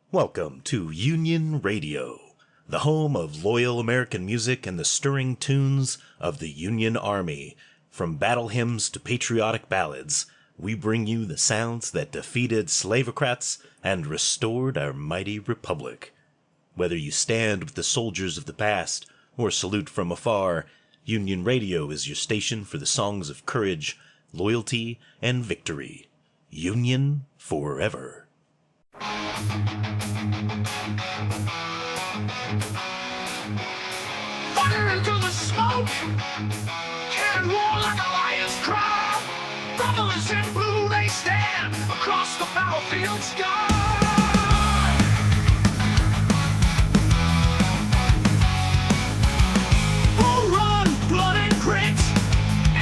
Welcome to Union Radio, the home of loyal American music and the stirring tunes of the Union Army. From battle hymns to patriotic ballads, we bring you the sounds that defeated slavocrats and restored our mighty republic. Whether you stand with the soldiers of the past or salute from afar, Union Radio is your station for the songs of courage, loyalty, and victory. Union forever. Fire into the smoke, cannon roar like a lion's cry. Brothers in blue, they stand across the battlefield sky. Bull run, blood and grit,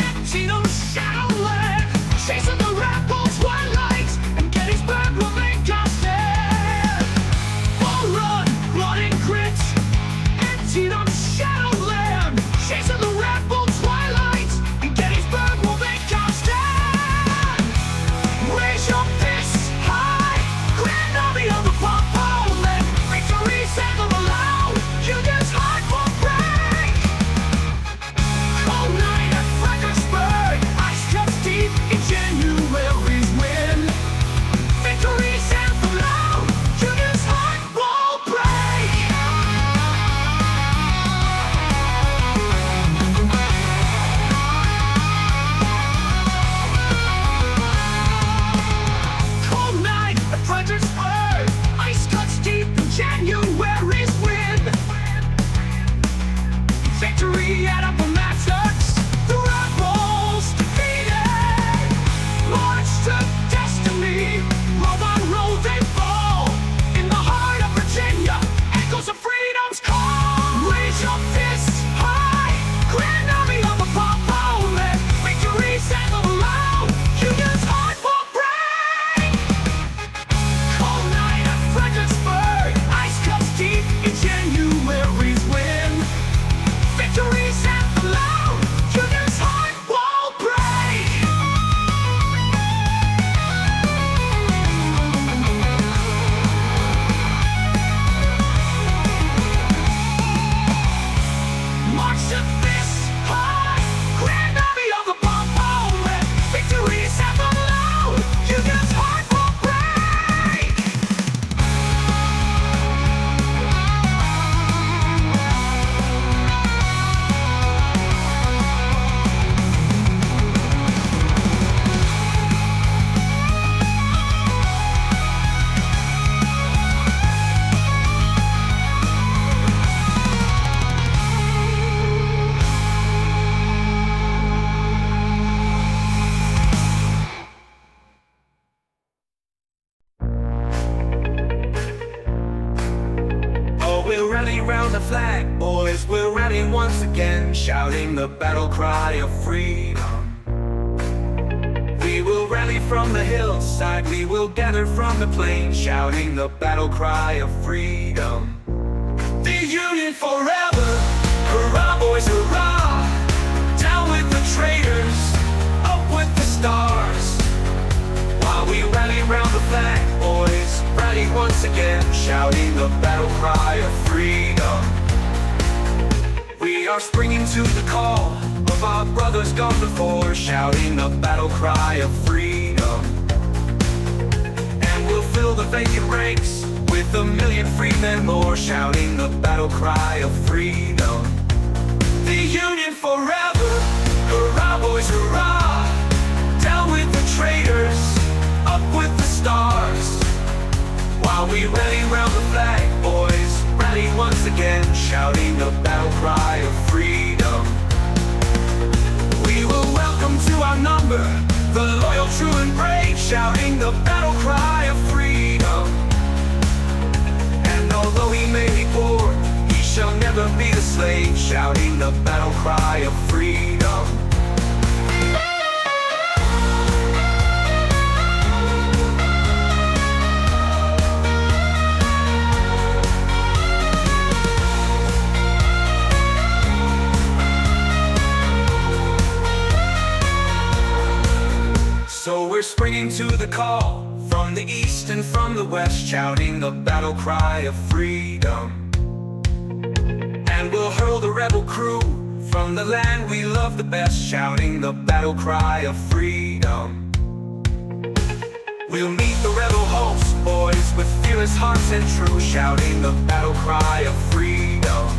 empty those shadow land, chasing the rebels' white lights, and Gettysburg will make us stand. Bull run, blood and grit, empty those shadow land, chasing the rebels' white lights, and Gettysburg will make us stand. Raise your fists high, grand army of the Potomac, victory sound aloud, Union's heart will break. Cold night at Fredricksburg, ice cuts deep in January's wind. Victory sound aloud, Union's heart will break. Cold night at Fredricksburg, ice cuts deep in January's wind. Victory at Appomattox, the rebels defeated. March to destiny, roll by roll they fall. In the heart of Virginia, echoes of freedom's call. Raise your fists high, grand army of the Potomac, victory sound aloud, Union's heart will break. Cold night at Fredricksburg, ice cuts deep in January's wind. Victory sound aloud, Union's heart will break. March to this high, grand army of the Potomac, victory sound aloud, Union's heart will break. Oh, we're rallying round the flag, boys. We're rallying once again, shouting the battle cry of freedom. We will rally from the hillside, we will gather from the plain, shouting the battle cry of freedom. The Union forever, hurrah, boys, hurrah! Down with the traitors, up with the stars. While we rally round the flag, boys, rally once again, shouting the battle cry of freedom. We are springing to the call of our brothers gone before, shouting the battle cry of freedom. And we'll fill the vacant ranks with 1,000,000 freemen more, shouting the battle cry of freedom. The Union forever, hurrah, boys, hurrah! Down with the traitors, up with the stars. While we rally round the flag, boys, rally once again, shouting the battle cry of freedom. We will welcome to our number the loyal, true, and brave, shouting the battle cry of freedom. And although he may be poor, he shall never be a slave, shouting the battle cry of freedom. So we're springing to the call from the east and from the west, shouting the battle cry of freedom. And we'll hurl the rebel crew from the land we love the best, shouting the battle cry of freedom. We'll meet the rebel host, boys, with fearless hearts and true, shouting the battle cry of freedom.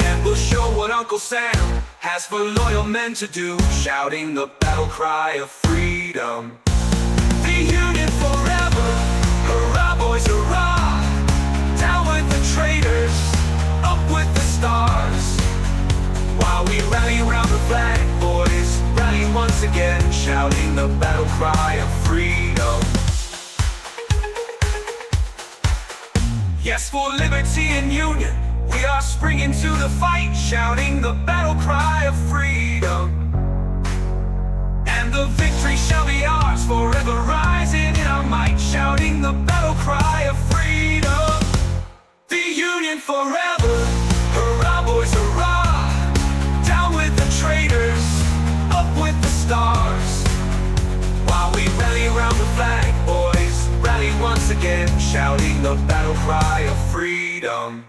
And we'll show what Uncle Sam has for loyal men to do, shouting the battle cry of freedom. The Union forever, hurrah boys, hurrah! Down with the traitors, up with the stars. While we rally around the flag, boys, rally once again, shouting the battle cry of freedom. Yes, for liberty and union, we are springing to the fight, shouting the battle cry of freedom. And the victory shall be ours, forever rising in our might, shouting the battle cry of freedom. The Union forever, hurrah boys, hurrah! Down with the traitors, up with the stars. While we rally around the flag, boys, rally once again, shouting the battle cry of freedom.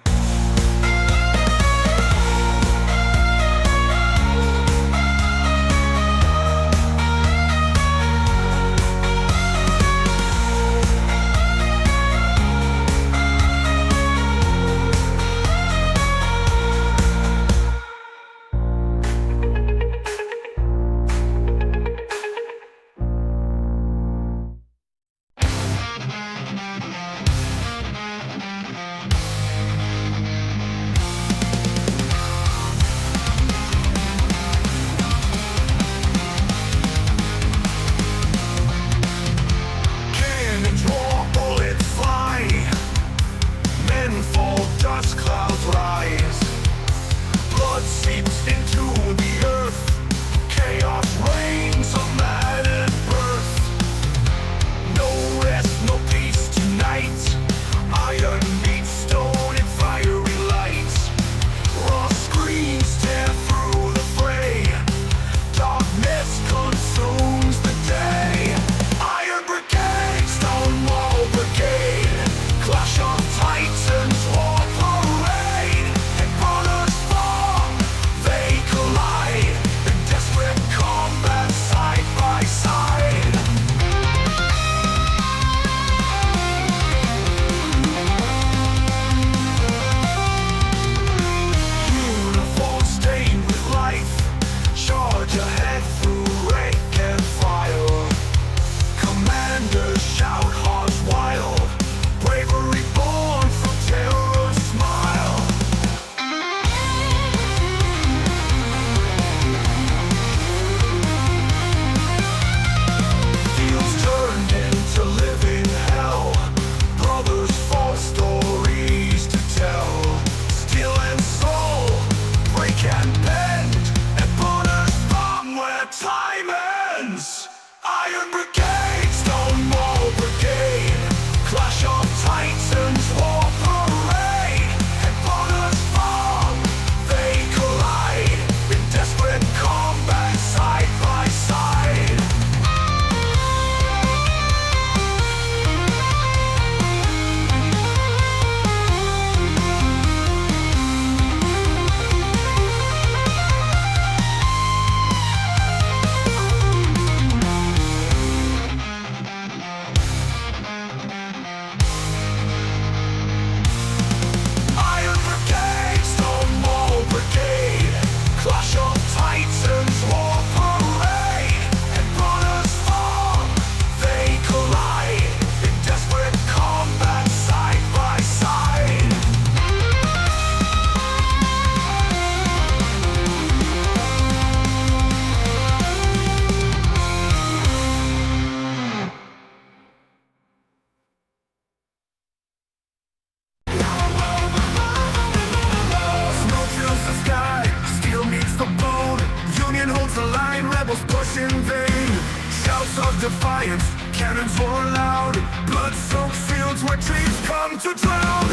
defiance, cannons roar loud, blood-soaked fields where trees come to drown.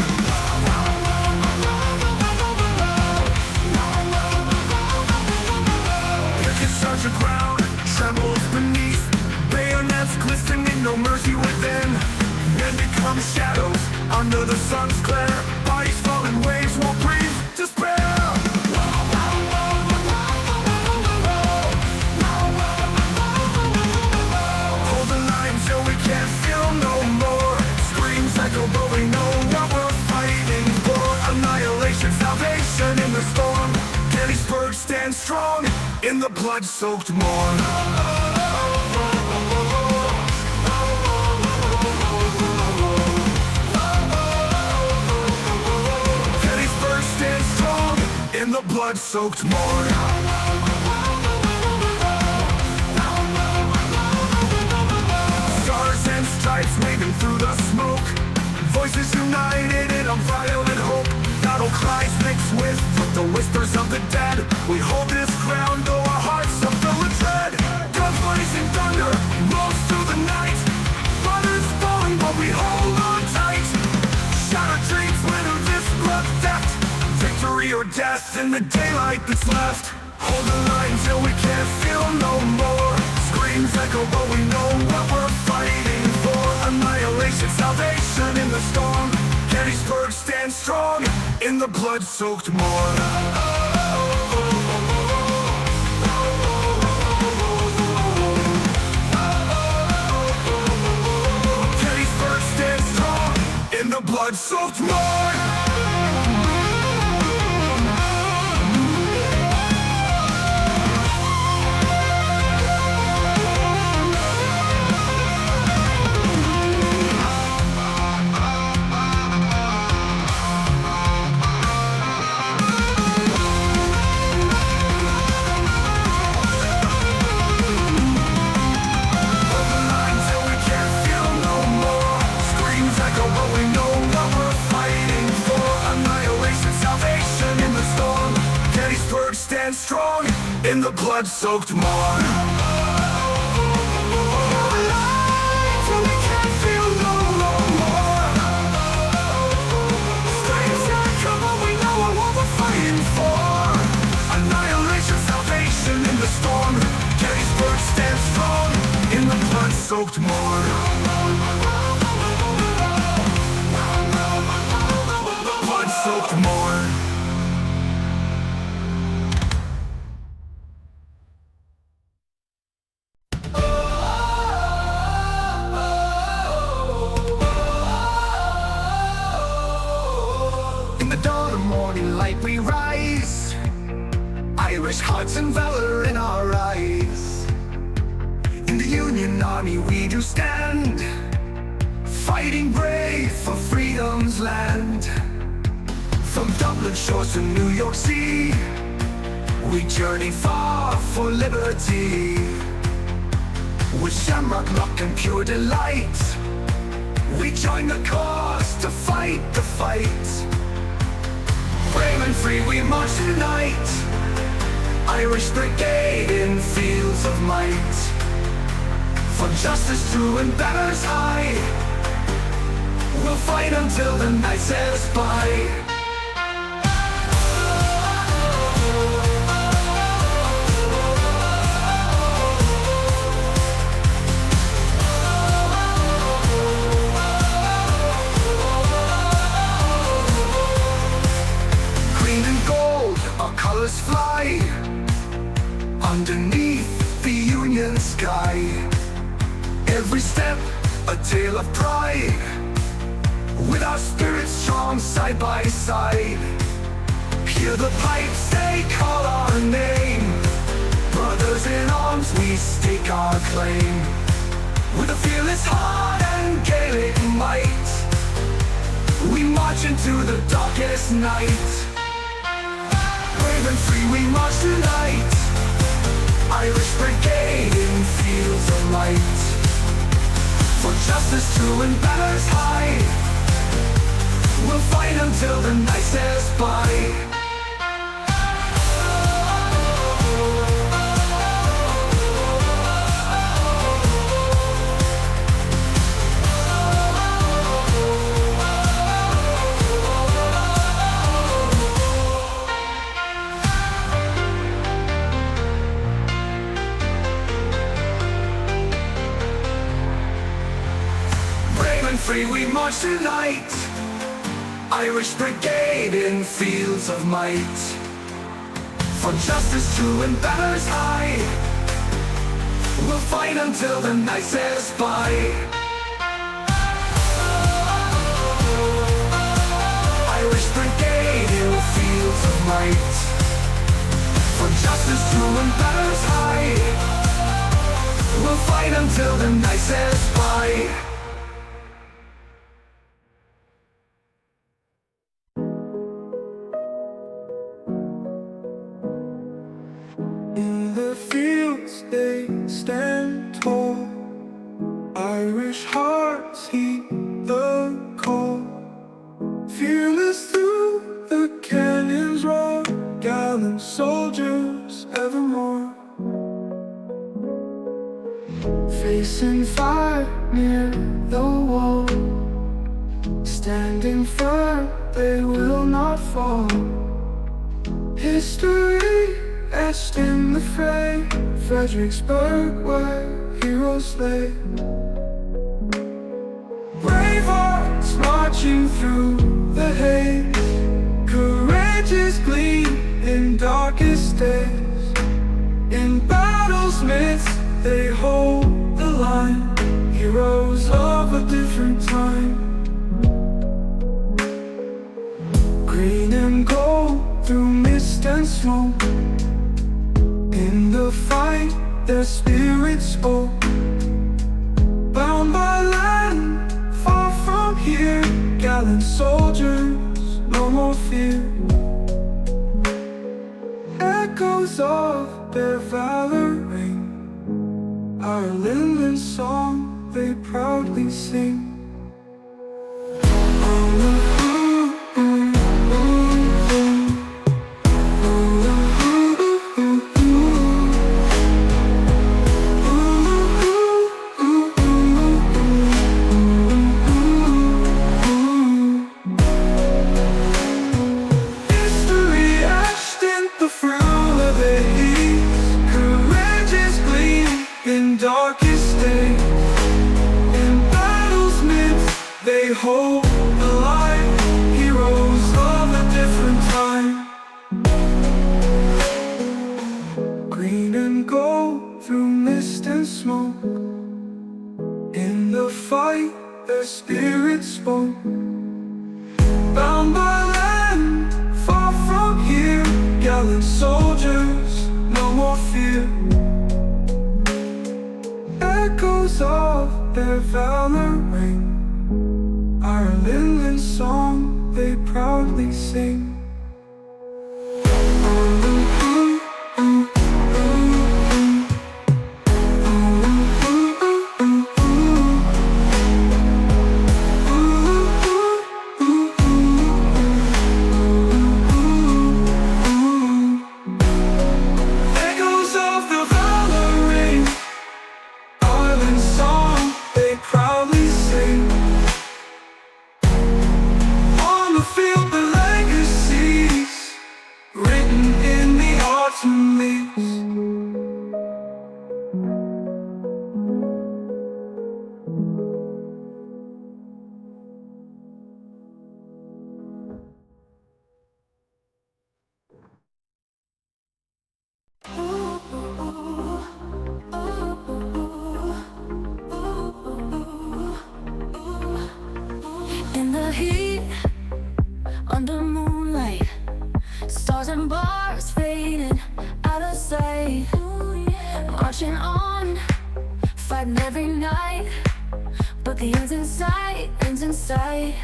Picket sergeant ground trembles beneath, bayonets glistening, no mercy under the sun's glare. Bodies falling, waves will breathe despair. Hold the line till we can't feel no more. Screams echo, but we know what we're fighting for. Annihilation, salvation in the storm. Gettysburg stands strong in the blood-soaked morn. Gettysburg stands strong in the blood-soaked morn. Stars and stripes waving through the smoke. Voices united in a violent hope. Battle cries mixed with the whispers of the dead. We hold this ground though our hearts are filled with dread. Guns blazing thunder rolls through the night. Brothers falling but we hold on tight. Shattered dreams wither this blood theft. Victory or death in the daylight that's left. Hold the line till we can't feel no more. Screams echo but we know what we're fighting for. Annihilation, salvation in the storm. Gettysburg stands strong in the blood-soaked morn. Gettysburg stands strong in the blood-soaked morn. Strong in the blood-soaked morn. Till we can't feel no more. Screams echo, but we know what we're fighting for. Annihilation, salvation in the storm. Gettysburg stands strong in the blood-soaked morn. Blood-soaked morn. Light we rise, Irish hearts and valor in our eyes. In the Union Army we do stand, fighting brave for freedom's land. From Dublin shores to New York Sea, we journey far for liberty. With shamrock luck and pure delight, we join the cause to fight the fight. Brave and free we march tonight, Irish Brigade in fields of might. For justice true and banners high, we'll fight until the night says bye. Colors fly underneath the Union sky. Every step a tale of pride, with our spirits strong side by side. Hear the pipes, they call our name. Brothers in arms, we stake our claim. With a fearless heart and Gaelic might, we march into the darkest night. Brave and free we march tonight, Irish Brigade in fields of light. For justice true and banners high, we'll fight until the night says bye. Free we march march tonight, Irish Brigade in fields of might. For justice true and banners high, we'll fight until the night says bye. Irish Brigade in fields of might. For justice true and banners high, we'll fight until the night says bye. In the fields they stand tall, Irish hearts heed the call. Fearless through the canyons roar, gallant soldiers evermore. Facing fire near the wall, standing firm, they will not fall. History etched in the fray, Fredricksburg where heroes lay. Brave hearts marching through the haze, courageous gleam in darkest days. In battle's midst they hold the line, heroes of a different time. Green and gold through mist and smoke, in the fight their spirits spoke. Bound by land far from here, gallant soldiers, no more fear. Echoes of their valor ring, our Linland song they proudly sing. On the hold the line, heroes of a different time. Green and gold through mist and smoke, in the fight their spirits spoke. Bound by land far from here, gallant soldiers, no more fear. Echoes of their valor ring, our Linland song they proudly sing. Echoes of the valor ring, Ireland's song they proudly sing. On the field the legacies written in the autumn leaves. In the heat, under moonlight, stars and bars fading out of sight. Marching on, fighting every night, but the end's in sight, ends in sight.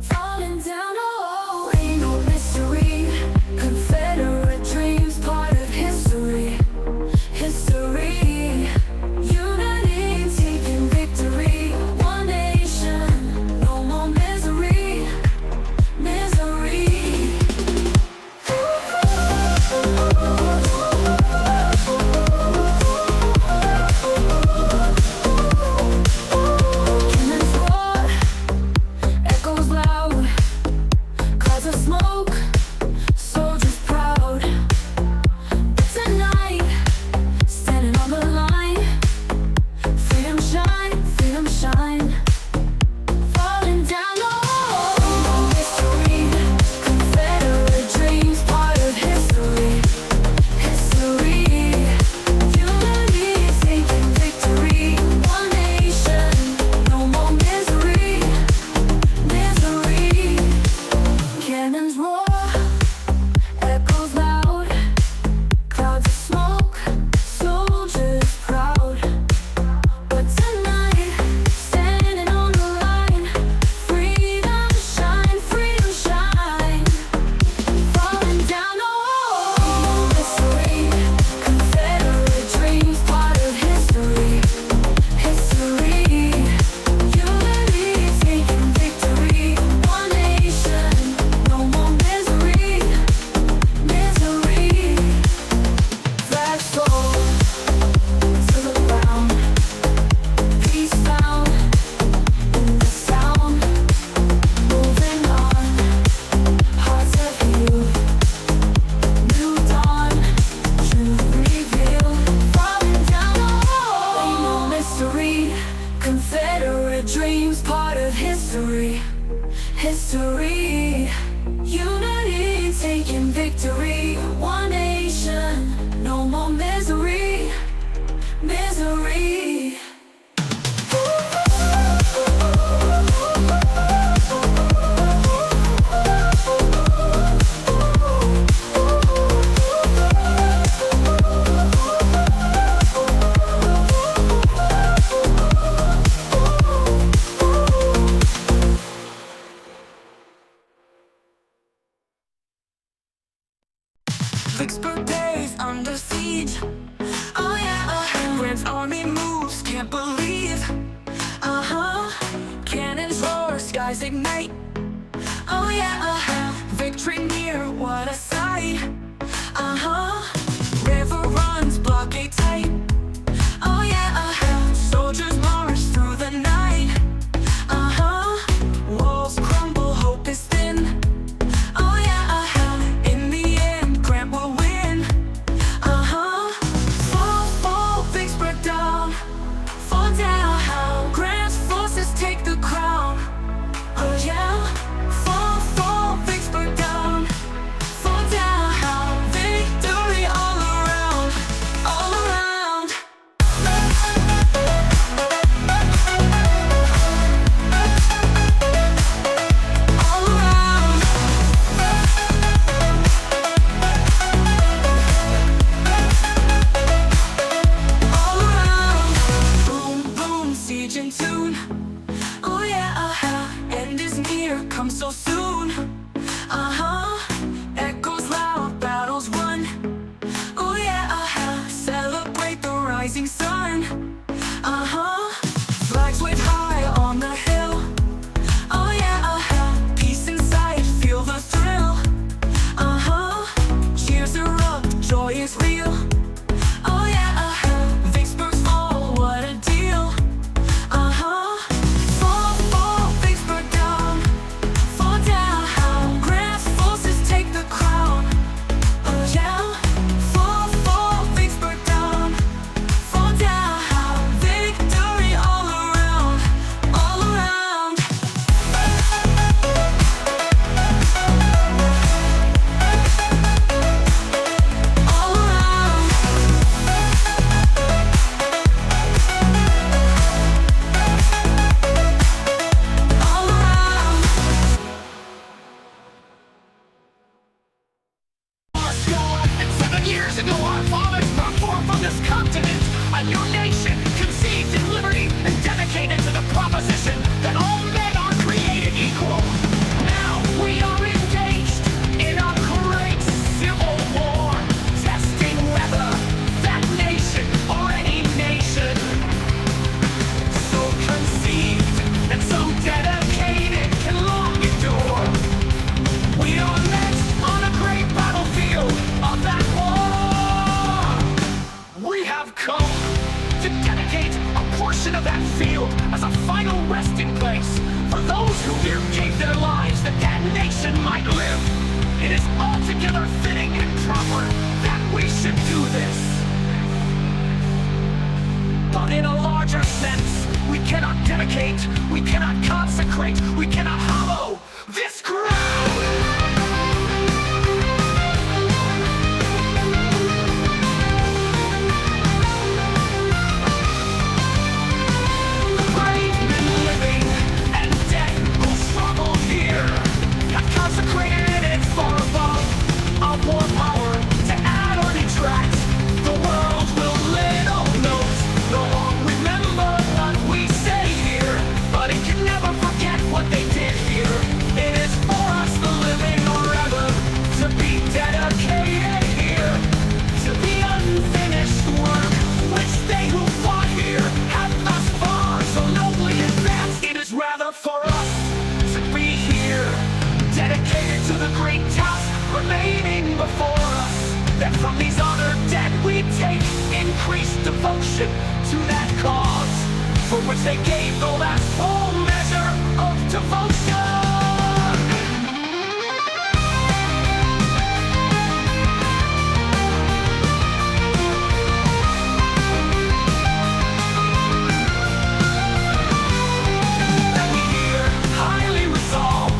Falling down, oh, ain't no mystery. Confederate dreams, part of history. History, unity, taking victory. One nation, no more misery. Misery. Cannons roar, echoes loud. history. Unity taking victory. One nation, no more misery. Misery. Vicksburg days under siege. Oh yeah, Grant's army moves, can't believe. Cannons roar, skies ignite. Oh yeah, victory near, what a sight. River runs, blockade tight. Oh yeah, soldiers march through the night. Walls crumble, hope is thin. Oh yeah, in the end, Grant will win. Fall, Vicksburg down. Fall down, Grant's forces take the crown. Oh yeah, fall, Vicksburg down. Fall down, victory all around, all around. All around. All around. Boom, boom, siege in tune. Oh yeah, end is near, come so soon. Echoes loud, battles won. Oh yeah, celebrate the rising sun. Flags wave high on the hill. Oh yeah, peace in sight, feel the thrill. Cheers erupt, joy is real. Oh yeah, Vicksburg's fall, what a deal. Fall, Vicksburg down. Fall down, Grant's forces take the crown. Oh yeah, fall, Vicksburg down. Fall down, victory all around, all around. All around. All around. And 7 years ago our fathers brought forth from this continent a new nation conceived in liberty and dedicated to the proposition that all men are created equal. Now we are engaged in a great civil war, testing whether that nation or any nation so conceived and so dedicated can long endure. We are met on a great battlefield of that war. We have come to dedicate a portion of that field as a final resting place for those who here gave their lives that that nation might live. It is altogether fitting and proper that we should do this. But in a larger sense, we cannot dedicate, we cannot consecrate, we cannot hallow this ground. Brave men living and dead who struggle here have consecrated it far above our war power to add or detract. The world will little note, no long remember what we say here, but it can never forget what they did here. It is for us the living forever to be dedicated here to the unfinished work which they who fought here have thus far so nobly advanced. It is rather for us to be here, dedicated to the great task remaining before us, that from these honored dead we take increased devotion to that cause for which they gave the last full measure of devotion. That we here highly resolve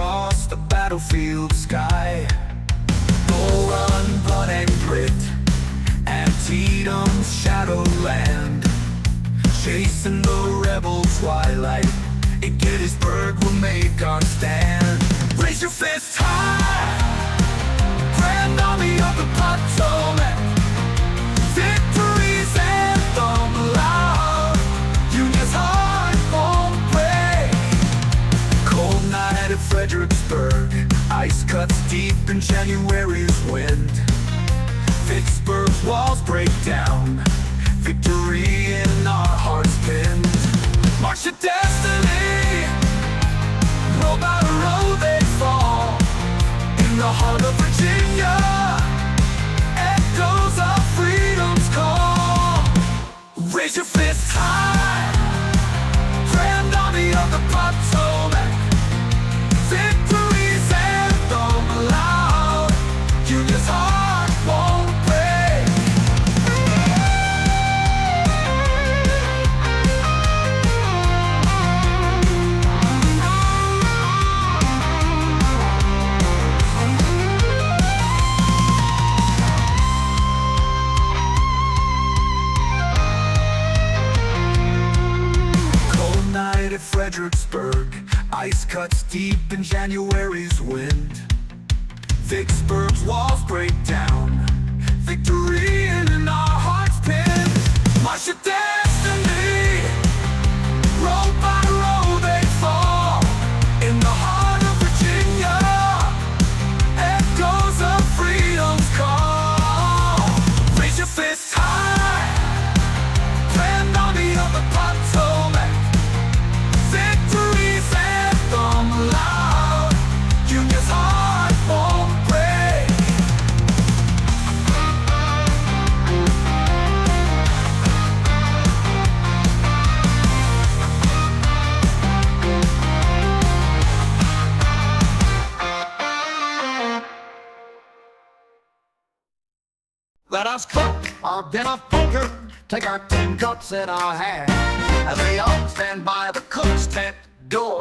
across the battlefield sky. Bull Run, blood and grit, Antietam's shadowed land, chasing the rebel twilight. In Gettysburg we'll make our stand. Raise your fists high, Grand Army of the Potomac. Victory's anthem loud, Union's heart won't break. Cold night at Fredricksburg, ice cuts deep in January's wind. Vicksburg's walls break down, victory in our hearts pinned. March to destiny, roll by the road they fall. In the heart of Virginia, echoes of freedom's call. Raise your fists high, Grand Army of the Potomac. Victory's anthem loud, Union's heart won't break. Cold night at Fredricksburg, ice cuts deep in January's wind. Vicksburg's walls break down, victory in our hearts pinned. March to destiny, roll by roll they fall. In the heart of Virginia, echoes of freedom's call. Raise your fists high, Grand Army of the Potomac. Victory's anthem loud, Union's heart won't break. Let us cook our dinner poker, take our tin cups in our hand, as we all stand by the cook's tent door.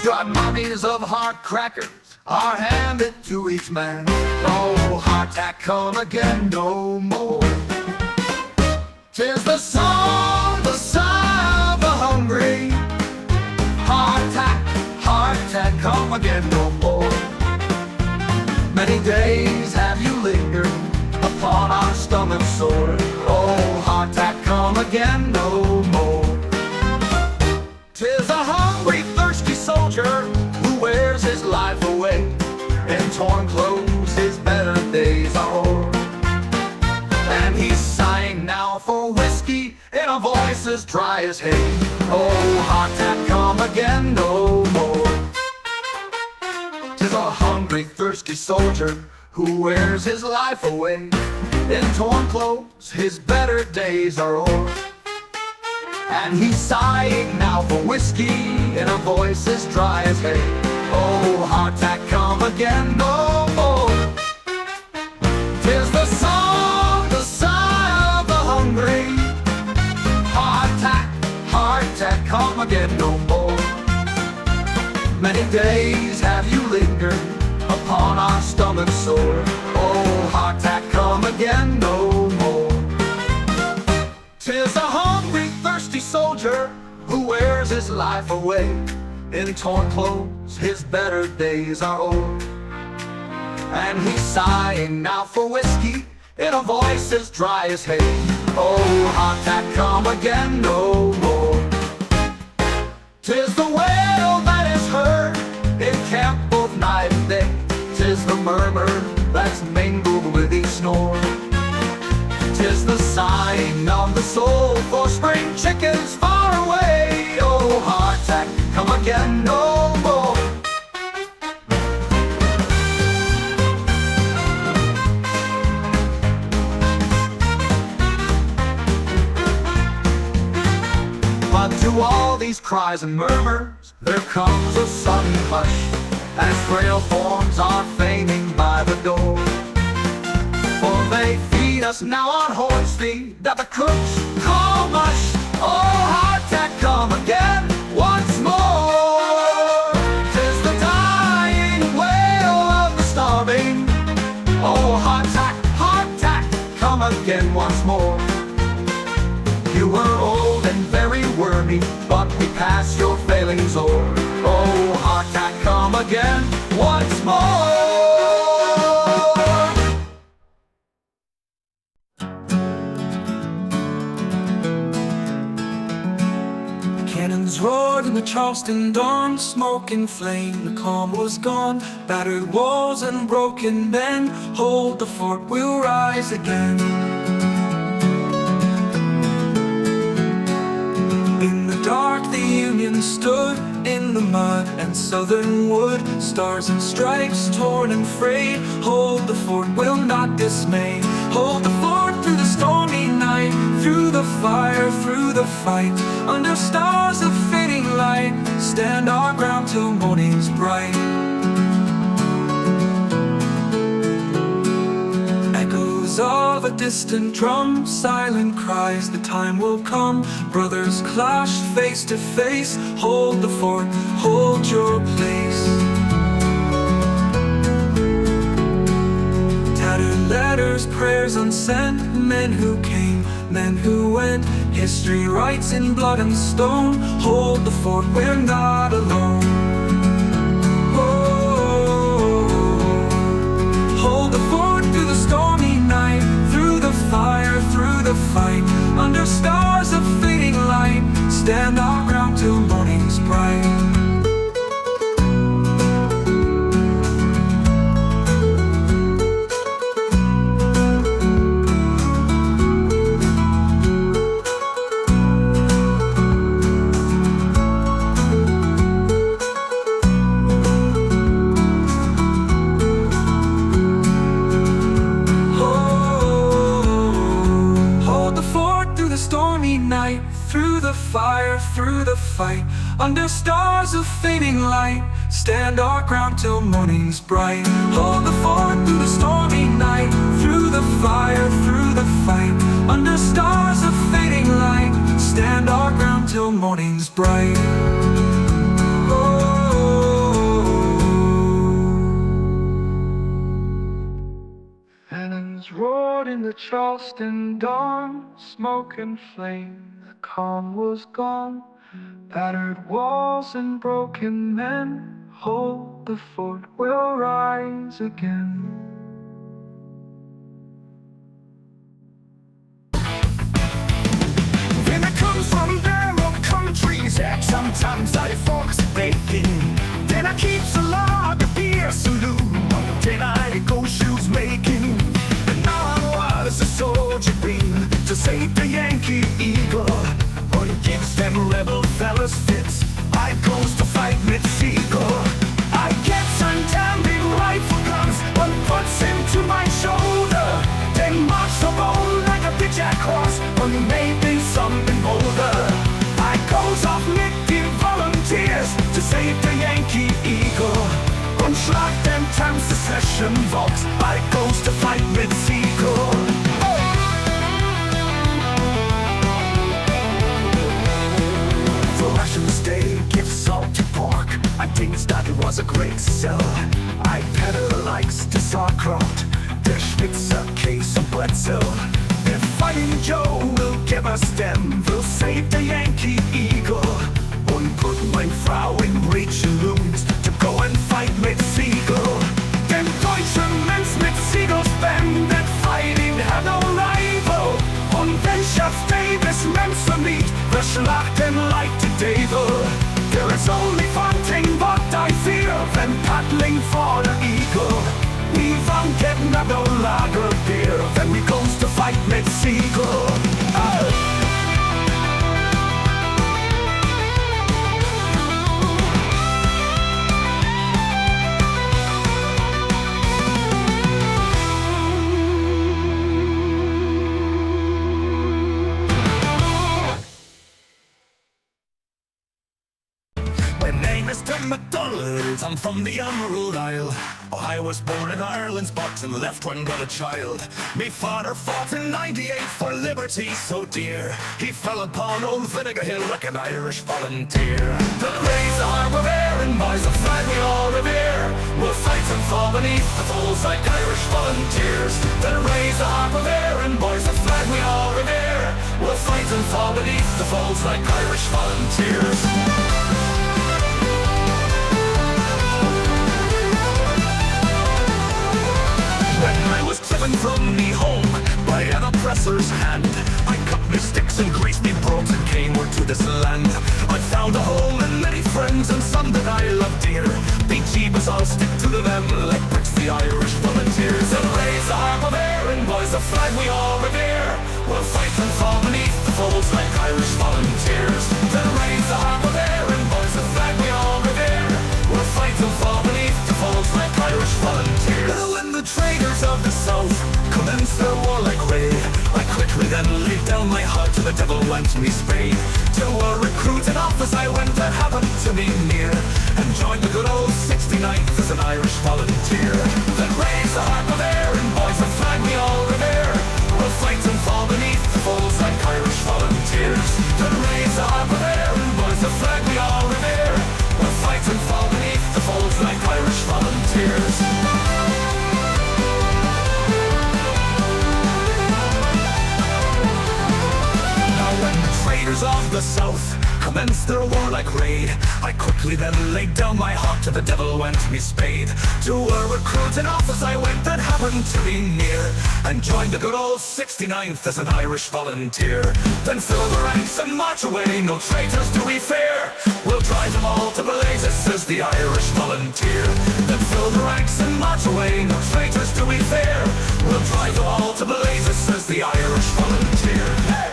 Dry mummies of hard crackers are handed to each man. No hardtack come again no more. 'Tis the song, the sigh of the hungry. Hardtack come again no more. Many days have you lingered upon our stomachs sore. Oh, hardtack come again no more. 'Tis a hungry, thirsty soldier who wears his life away. In torn clothes his better days are o'er. And he's sighing now for whiskey in a voice as dry as hay. Oh, hardtack come again no more. 'Tis a hungry, thirsty soldier who wears his life away. In torn clothes his better days are o'er. And he's sighing now for whiskey in a voice as dry as hay. Oh, hardtack come again no more. 'Tis the song, the sigh of the hungry. Hardtack come again no more. Many days have you lingered upon our stomachs sore. Oh, hardtack come again no more. 'Tis a hungry, thirsty soldier who wears his life away. In torn clothes his better days are o'er. And he's sighing now for whiskey in a voice as dry as hay. Oh, hardtack come again no more. 'Tis the wail that is heard in camp both night and day. 'Tis the murmur that's mingled with each snore. 'Tis the sighing of the soul for spring chickens far away. Oh, hardtack come again no more. But to all these cries and murmurs there comes a sudden hush, as frail forms are fainting by the door. For they feed us now on horse feed that the cooks call mush. Oh, hardtack come again once more. Oh, hardtack, come again once more. You were old and very wormy, but we passed your failings o'er. Oh, hardtack, come again once more. Cannons roared in the Charleston dawn, smoke and flame, the calm was gone. Battered walls and broken men, hold the fort, we'll rise again. In the dark the Union stood, in the mud and southern wood, stars and stripes torn and frayed. Hold the fort, we'll not dismay. Hold the fort through the stormy night, through the fire, through the fight. Under stars of fading light, stand our ground till morning's bright. Echoes of a distant drum, silent cries, the time will come. Brothers clashed face to face, hold the fort, hold your place. Tattered letters, prayers unsent, men who came, men who went. History writes in blood and stone, hold the fort, we're not alone. Hold the fort through the stormy night, through the fire, through the fight. Under stars of fading light, stand our ground till morning's bright. Fire through the fight, under stars of fading light, stand our ground till morning's bright. Hold the fort through the stormy night, through the fire, through the fight, under stars of fading light, stand our ground till morning's bright. Cannons roared in the Charleston dawn, smoke and flame. Calm was gone, battered walls and broken men, hold the fort, we'll rise again. When I come from them old countries that sometimes I folks baking, then I keeps a log of beer saloon, then I go shoes making. And now I was a soldier been to save the Yankee Eagle. Gives them rebel fellas fits, I goes to fight with Sigel. I get some damn big rifle guns, one puts him to my shoulder, then march the bone like a bitch cross, or maybe something bolder. I goes off with the volunteers to save the Yankee Eagle. Und schlag them times secession Volks, I goes to fight with Sigel. Day gives salted pork, I think that was a great sell. I peddle likes to sauerkraut, der Schnitzer case of Bretzel. If Fighting Joe will give us them, we'll save the Yankee Eagle. Und put mein Frau in Richmond to go and fight mit Sigel. Dem deutschen Mensch mit Sigels Band, that fighting have no rival. Und wenn Chef Davis Mensch nicht, wir schlachten like the devil. There is only one thing but I fear when paddling for the eagle. We won't get no lager beer when we goes to fight with Sigel. McDonald's, I'm from the Emerald Isle. Oh, I was born in Ireland's bottom, left when but a child. Me father fought in '98 for liberty so dear. He fell upon old Vinegar Hill like an Irish volunteer. The praise are we're wearing, boys, a flag we all revere. We'll fight and fall beneath the falls like Irish volunteers. volunteers. Then raise the harp of air, and boys, the flag we all revere. We'll fight and fall beneath the folds like Irish volunteers. When I was driven from me home by an oppressor's hand, I cut me sticks and greased me brogues and came word to this land. I found a home and many friends and some that I love dear. Be Jeebus, I'll stick to them like bricks, the Irish volunteers. And raise the harp of air, and boys, the flag we all revere. We'll fight and fall beneath the folds like Irish volunteers. Then raise the harp of air, and boys, the flag we all revere. We'll fight and fall beneath the folds like Irish volunteers. When the traitors of the South commenced their warlike raid, I quickly then laid down my heart to the devil went me spade. To a recruiting office I went that happened to me near, and joined the good old 69th as an Irish volunteer. Then raise the harp of air, and boys, the flag we all revere. We'll fight and fall beneath the folds like Irish volunteers. Then raise the harp of air, and boys, the flag we all revere. We'll fight and fall beneath the folds like Irish volunteers. Traitors of the South commenced their warlike raid. I quickly then laid down my heart to the devil went me spade. To a recruiting office I went that happened to be near, and joined the good old 69th as an Irish volunteer. Then fill the ranks and march away, no traitors do we fear. We'll drive them all to blazes, says the Irish volunteer. Then fill the ranks and march away, no traitors do we fear. We'll drive them all to blazes, says the Irish volunteer. Hey!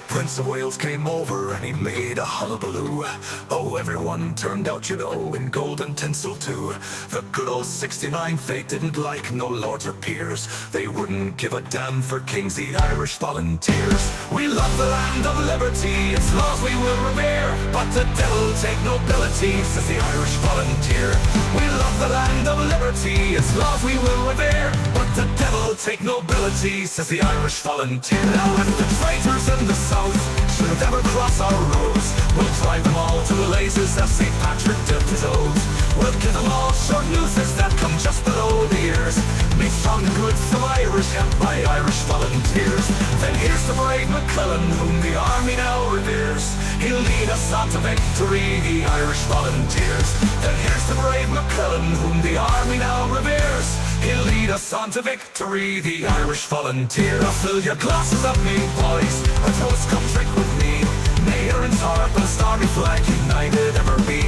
Prince of Wales came over and he made a hullabaloo. Oh, everyone turned out, you know, in gold and tinsel too. The good old 69th, they didn't like no lords or peers. They wouldn't give a damn for kings, the Irish volunteers. We love the land of liberty, its laws we will revere. But the devil take nobility, says the Irish volunteer. We love the land of liberty, its laws we will revere. But the devil take nobility, says the Irish volunteer. Now if the traitors in the South should ever cross our roads, we'll drive them all to the laces as St. Patrick dipped his oath. We'll give them all short nooses that come just below the ears, made strong and good from Irish hemp by Irish volunteers. Then here's the brave McClellan whom the army now reveres. He'll lead us on to victory, the Irish volunteers. Then here's the brave McClellan whom the army now reveres. He'll lead us on to victory, the Irish volunteer. Now fill your glasses up, me boys, a toast come drink with me. May our harp and starry flag united ever be.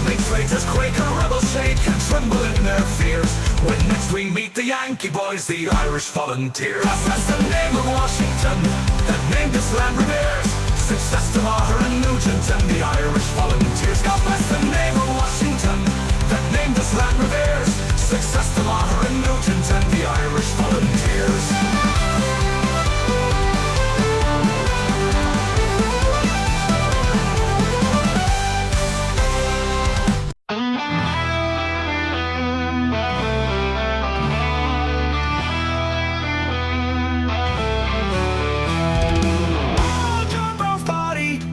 May traitors quake and rebels shake and tremble in their fears when next we meet the Yankee boys, the Irish volunteers. That's the name of Washington that named this land reveres. Success to Maher and Nugent and the Irish volunteers. God bless the name of Washington that named this land reveres. Success to Maher and Nugent and the Irish volunteers.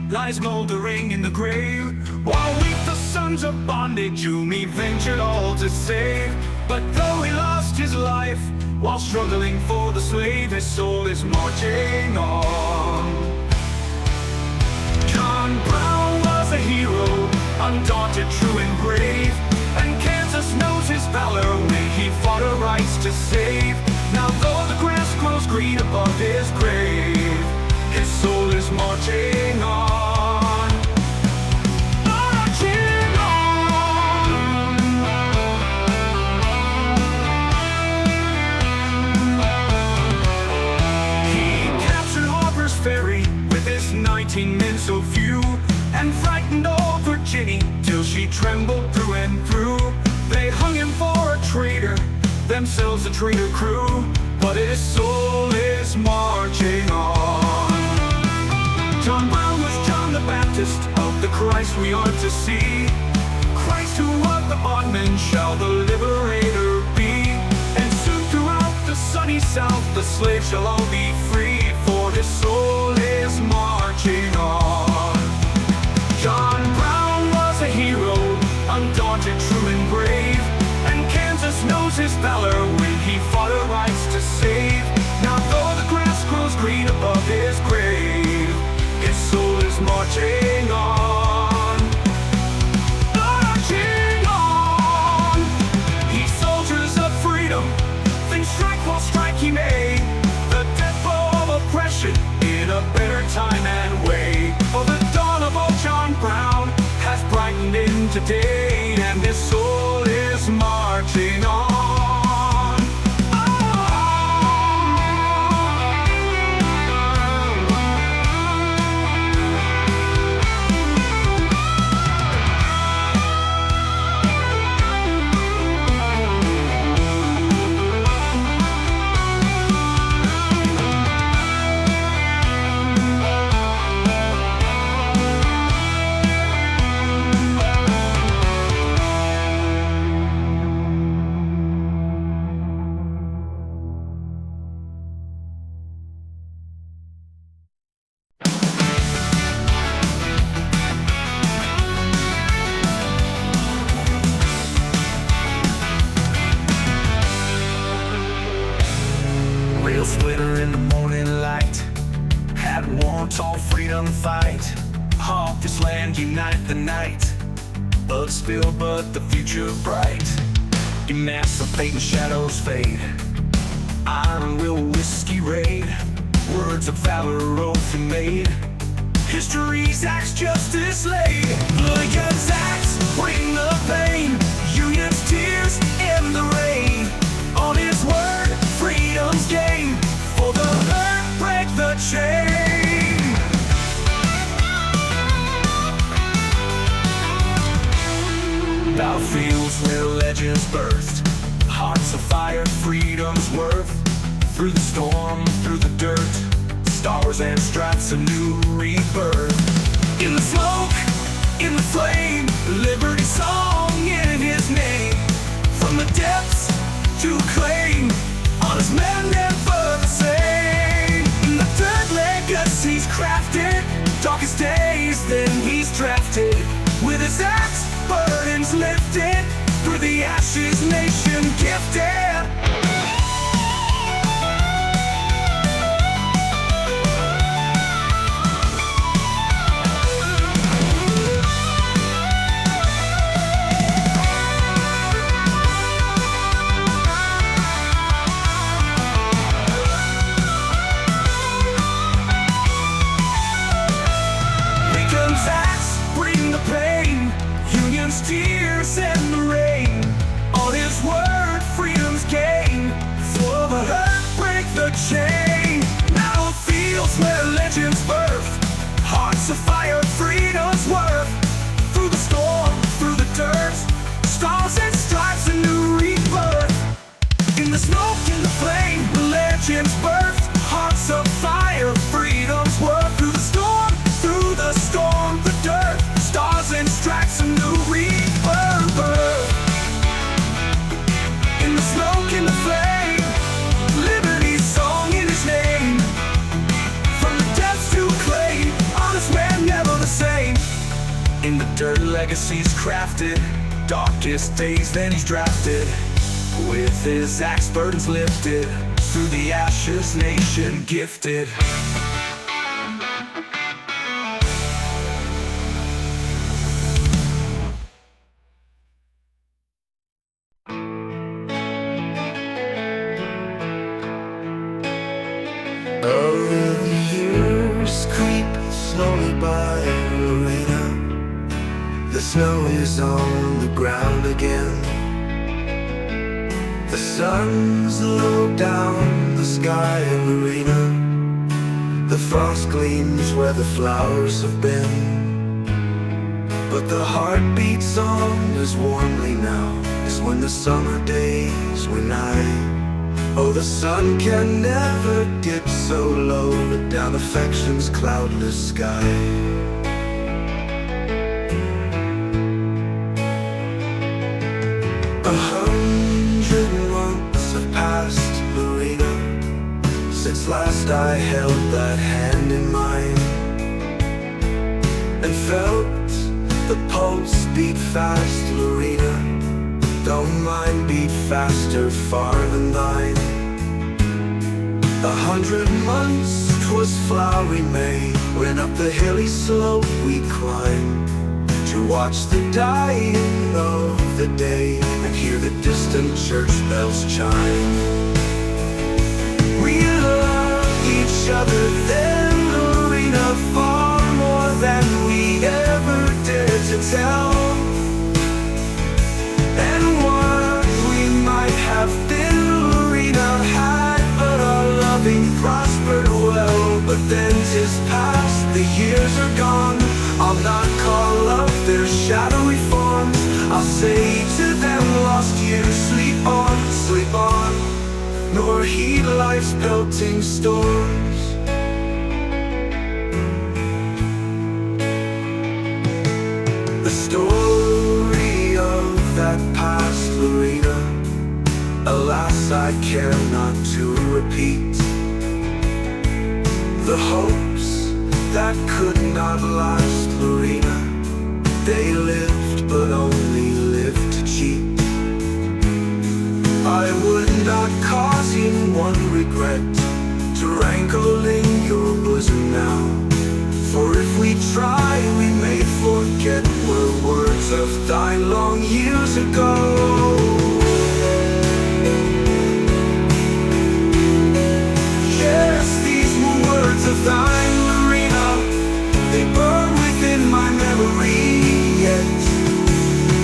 Lies moldering in the grave, while we the sons of bondage whom he ventured all to save. But though he lost his life while struggling for the slave, his soul is marching on. John Brown was a hero, undaunted, true and brave, and Kansas knows his valor when he fought her rights to save. Now though the grass grows green above his grave, his soul is marching on. Marching on. He captured Harper's Ferry with his 19 men so few, and frightened old Virginia till she trembled through and through. They hung him for a traitor, themselves a traitor crew, but his soul is marching on. John Brown was John the Baptist, of the Christ we are to see. Christ who of the bondman shall the liberator be. And soon throughout the sunny South, the slaves shall all be free, for his soul is marching on. John Brown was a hero, undaunted, true and brave, and Kansas knows his valor when he fought her rights to save. Now though the grass grows green above his grave, his soul is marching on. Marching on! He soldiers of freedom, think strike while strike he may, the death blow of oppression in a better time and way. For the dawn of old John Brown has brightened into day, and his soul is marching on. Real splitter in the morning light, had worn tall freedom fight. Hawk this land, unite the night. Blood spill, but the future bright. Emancipate and shadows fade. Iron will whiskey raid. Words of valor oath and made. History's axe, justice laid. Lincoln's axe, bring the pain. Union's tears in the rain. On his word, freedom's gain. For the hurt, break the chain. Battlefields where legends birthed, hearts of fire, freedom's worth. Through the storm, through the dirt, stars and stripes, a new rebirth. In the smoke, in the flame, liberty song in his name. From the depths to claim, honest men never the same. In the third legacy's crafted, darkest days then he's drafted. With his axe, burdens lifted, through the ashes nation gifted. Tears and the rain. On his word, freedom's gain. For the hurt, break the chain. Battlefields where legends birth, hearts of fire, freedom's worth. Through the storm, through the dirt, stars and stripes, a new rebirth. In the smoke, in the flame, the legends birth, hearts of fire, freedom's worth. Through the storm, the dirt, stars and stripes, a new rebirth. In the smoke, in the flame, liberty's song in his name. From the depths to claim, honest man never the same. In the dirt, legacy's crafted, darkest days then he's drafted. With his axe, burdens lifted, through the ashes nation gifted. Snow is on the ground again. The sun's low down the sky, Lorena. The frost gleams where the flowers have been. But the heart beats on as warmly now as when the summer days were nigh. Oh, the sun can never dip so low down affection's cloudless sky. 100 months have passed, Lorena. last I held that hand in mine and felt the pulse beat fast. Lorena, don't mind beat faster far than thine. 100 months 'twas flowery May, when up the hilly slope we climbed to watch the dying of the day and hear the distant church bells chime. We loved each other then, Lorena, far more than we ever dared to tell. And what we might have been, Lorena, had but our loving prospered well. But then 'tis past, the years are gone. I'll not call up their shadowy forms. I'll say to them, lost years, sleep on, nor heed life's pelting storms. The story of that past, Lorena, alas, I care not to repeat. The hopes that could not last, Lorena, they lived but only lived to cheat. I would not cause even one regret to rankle in your bosom now, for if we try we may forget were words of thine long years ago. Yes, these were words of thine, Lorena, they burn within my memory yet.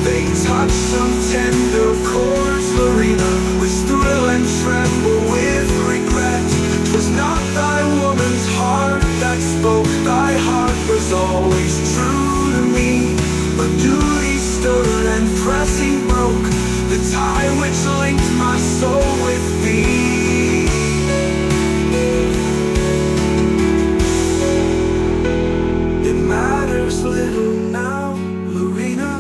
They touch some tender chords, Lorena, which thrill and tremble with regret. 'Twas not thy woman's heart that spoke, thy heart was always true to me. But duty stood and pressing broke the tie which linked my soul with thee. It matters little now, Lorena,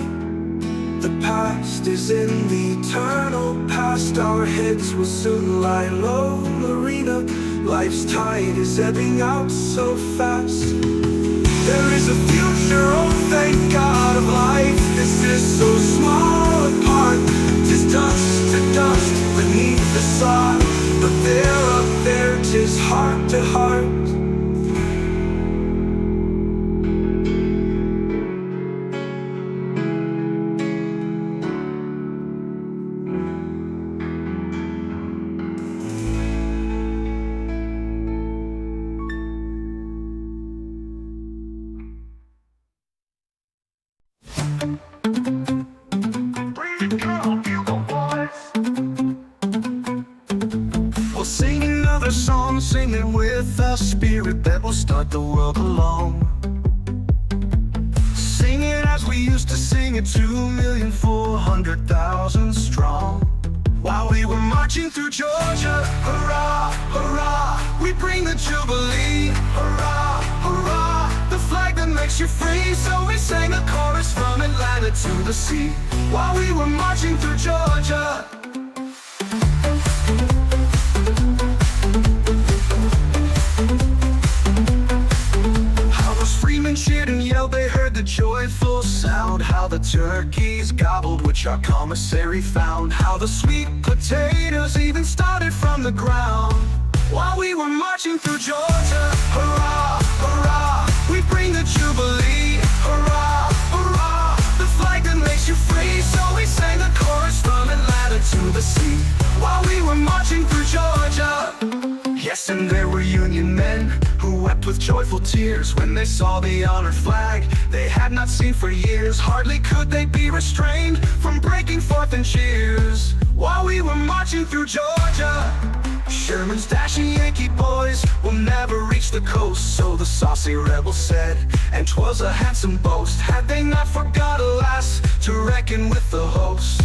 the past is in the eternal past. Our heads will soon lie low, Lorena, life's tide is ebbing out so fast. There is a future, oh thank God of life. This is so small a part, 'tis dust to dust beneath the sod. But there up there 'tis heart to heart. Singing with a spirit that will start the world along. Sing it as we used to sing it, 2,400,000 strong. While we were marching through Georgia, hurrah, hurrah, we bring the Jubilee. Hurrah, hurrah, the flag that makes you free. So we sang a chorus from Atlanta to the sea. While we were marching through Georgia. Cheered and yelled, they heard the joyful sound. How the turkeys gobbled, which our commissary found. How the sweet potatoes even started from the ground. While we were marching through Georgia, hurrah, hurrah, we bring the Jubilee. Hurrah, hurrah, the flag that makes you free. So we sang the chorus from Atlanta to the sea. While we were marching through Georgia. Yes, and there were Union men who wept with joyful tears when they saw the honored flag they had not seen for years. Hardly could they be restrained from breaking forth in cheers. While we were marching through Georgia, Sherman's dashing Yankee boys will never reach the coast, so the saucy rebel said, and 'twas a handsome boast. Had they not forgot, alas, to reckon with the host.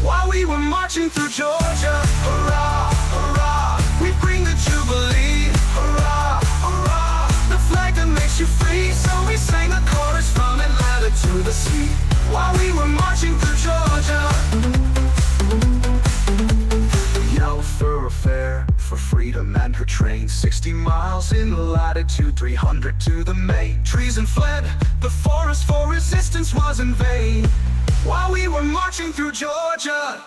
While we were marching through Georgia, hurrah, hurrah, we bring the Jubilee. Hurrah, hurrah, the flag that makes you free. So we sang the chorus from Atlanta to the sea. While we were marching through Georgia. Yell thoroughfare for freedom and and her train. 60 miles in latitude, 300 to the main. Treason fled the forest, for resistance was in vain, while we were marching through Georgia.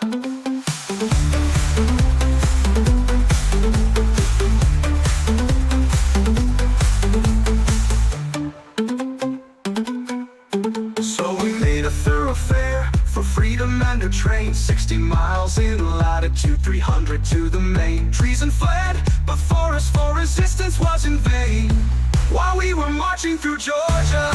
So we made a thoroughfare for freedom and a train. 60 miles in latitude, 300 to the main. Treason fled, but forest for resistance was in vain, while we were marching through Georgia.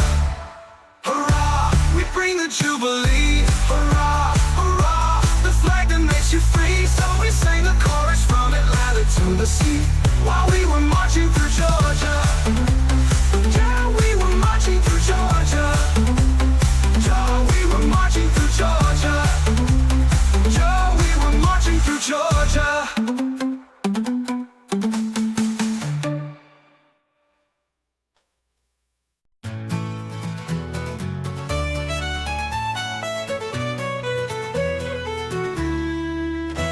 Hurrah, we bring the Jubilee. Hurrah, hurrah, the flag that makes you free. So we sang the chorus from Atlanta to the sea, while we were marching through Georgia. Yeah, we were marching through Georgia. Yeah, we were marching through Georgia. Yeah, we were marching through Georgia.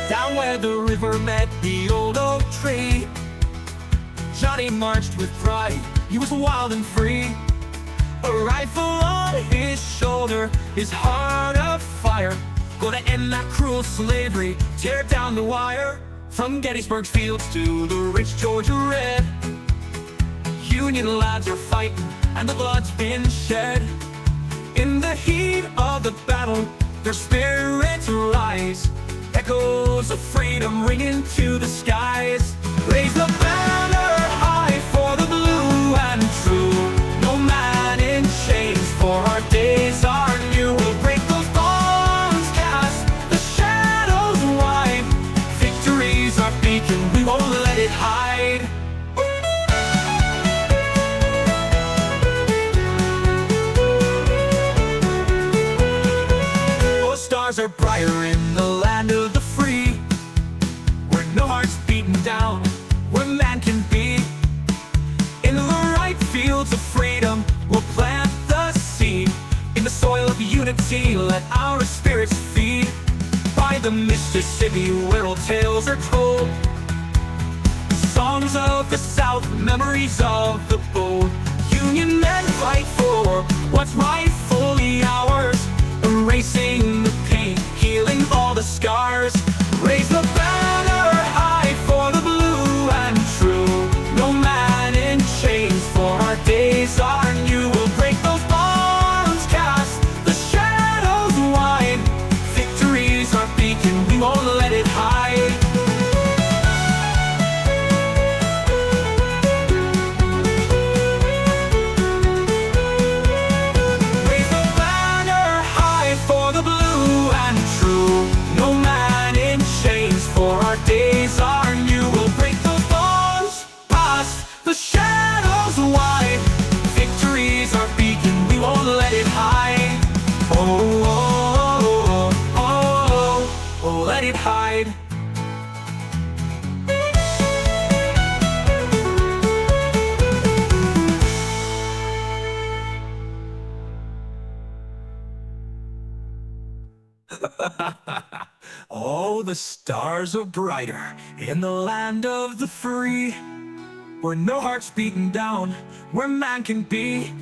Down where the river met the old oak tree, Johnny marched with pride, he was wild and free. A rifle on his shoulder, his heart of fire, gonna end that cruel slavery, tear down the wire. From Gettysburg fields to the rich Georgia red, Union lads are fighting and the blood's been shed. In the heat of the battle, their spirits rise, echoes of freedom ringing to the skies. Raise the banner high for the blue and true, no man in chains, for our days are new. We'll break those bonds, cast the shadows wide. Victory's our beacon, we won't let it hide. Oh, stars are brighter in the land of the free, where no heart's beaten down, where man can be. In the right fields of freedom, we'll plant the seed. In the soil of unity, let our spirits feed. By the Mississippi, where old tales are told, songs of the South, memories of the bold. Union men fight for what's rightfully ours, erasing the pain, healing all the scars. Raise the banner high for the blue and true, no man in chains, for our days are new. We'll break those bonds, cast the shadows wide. Victory's our beacon, we won't let it hide. Raise the banner high for the blue and true, no man in chains, for our days are new. We'll break those bonds, past the shadows wide. Victory's our beacon, we won't let it hide. Oh, oh, oh, oh, oh, let it hide. Oh, the stars are brighter in the land of the free, where no heart's beaten down, where man can be.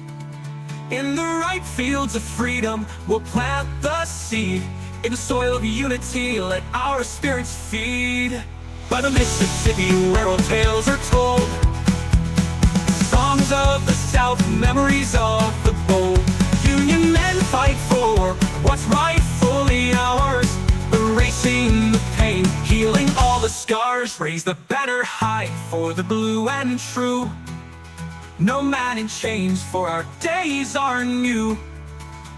In the right fields of freedom, we'll plant the seed. In the soil of unity, let our spirits feed. By the Mississippi, where old tales are told, songs of the South, memories of the bold. Union men fight for what's rightfully ours, erasing the pain, healing all the scars. Raise the banner high for the blue and true, no man in chains, for our days are new.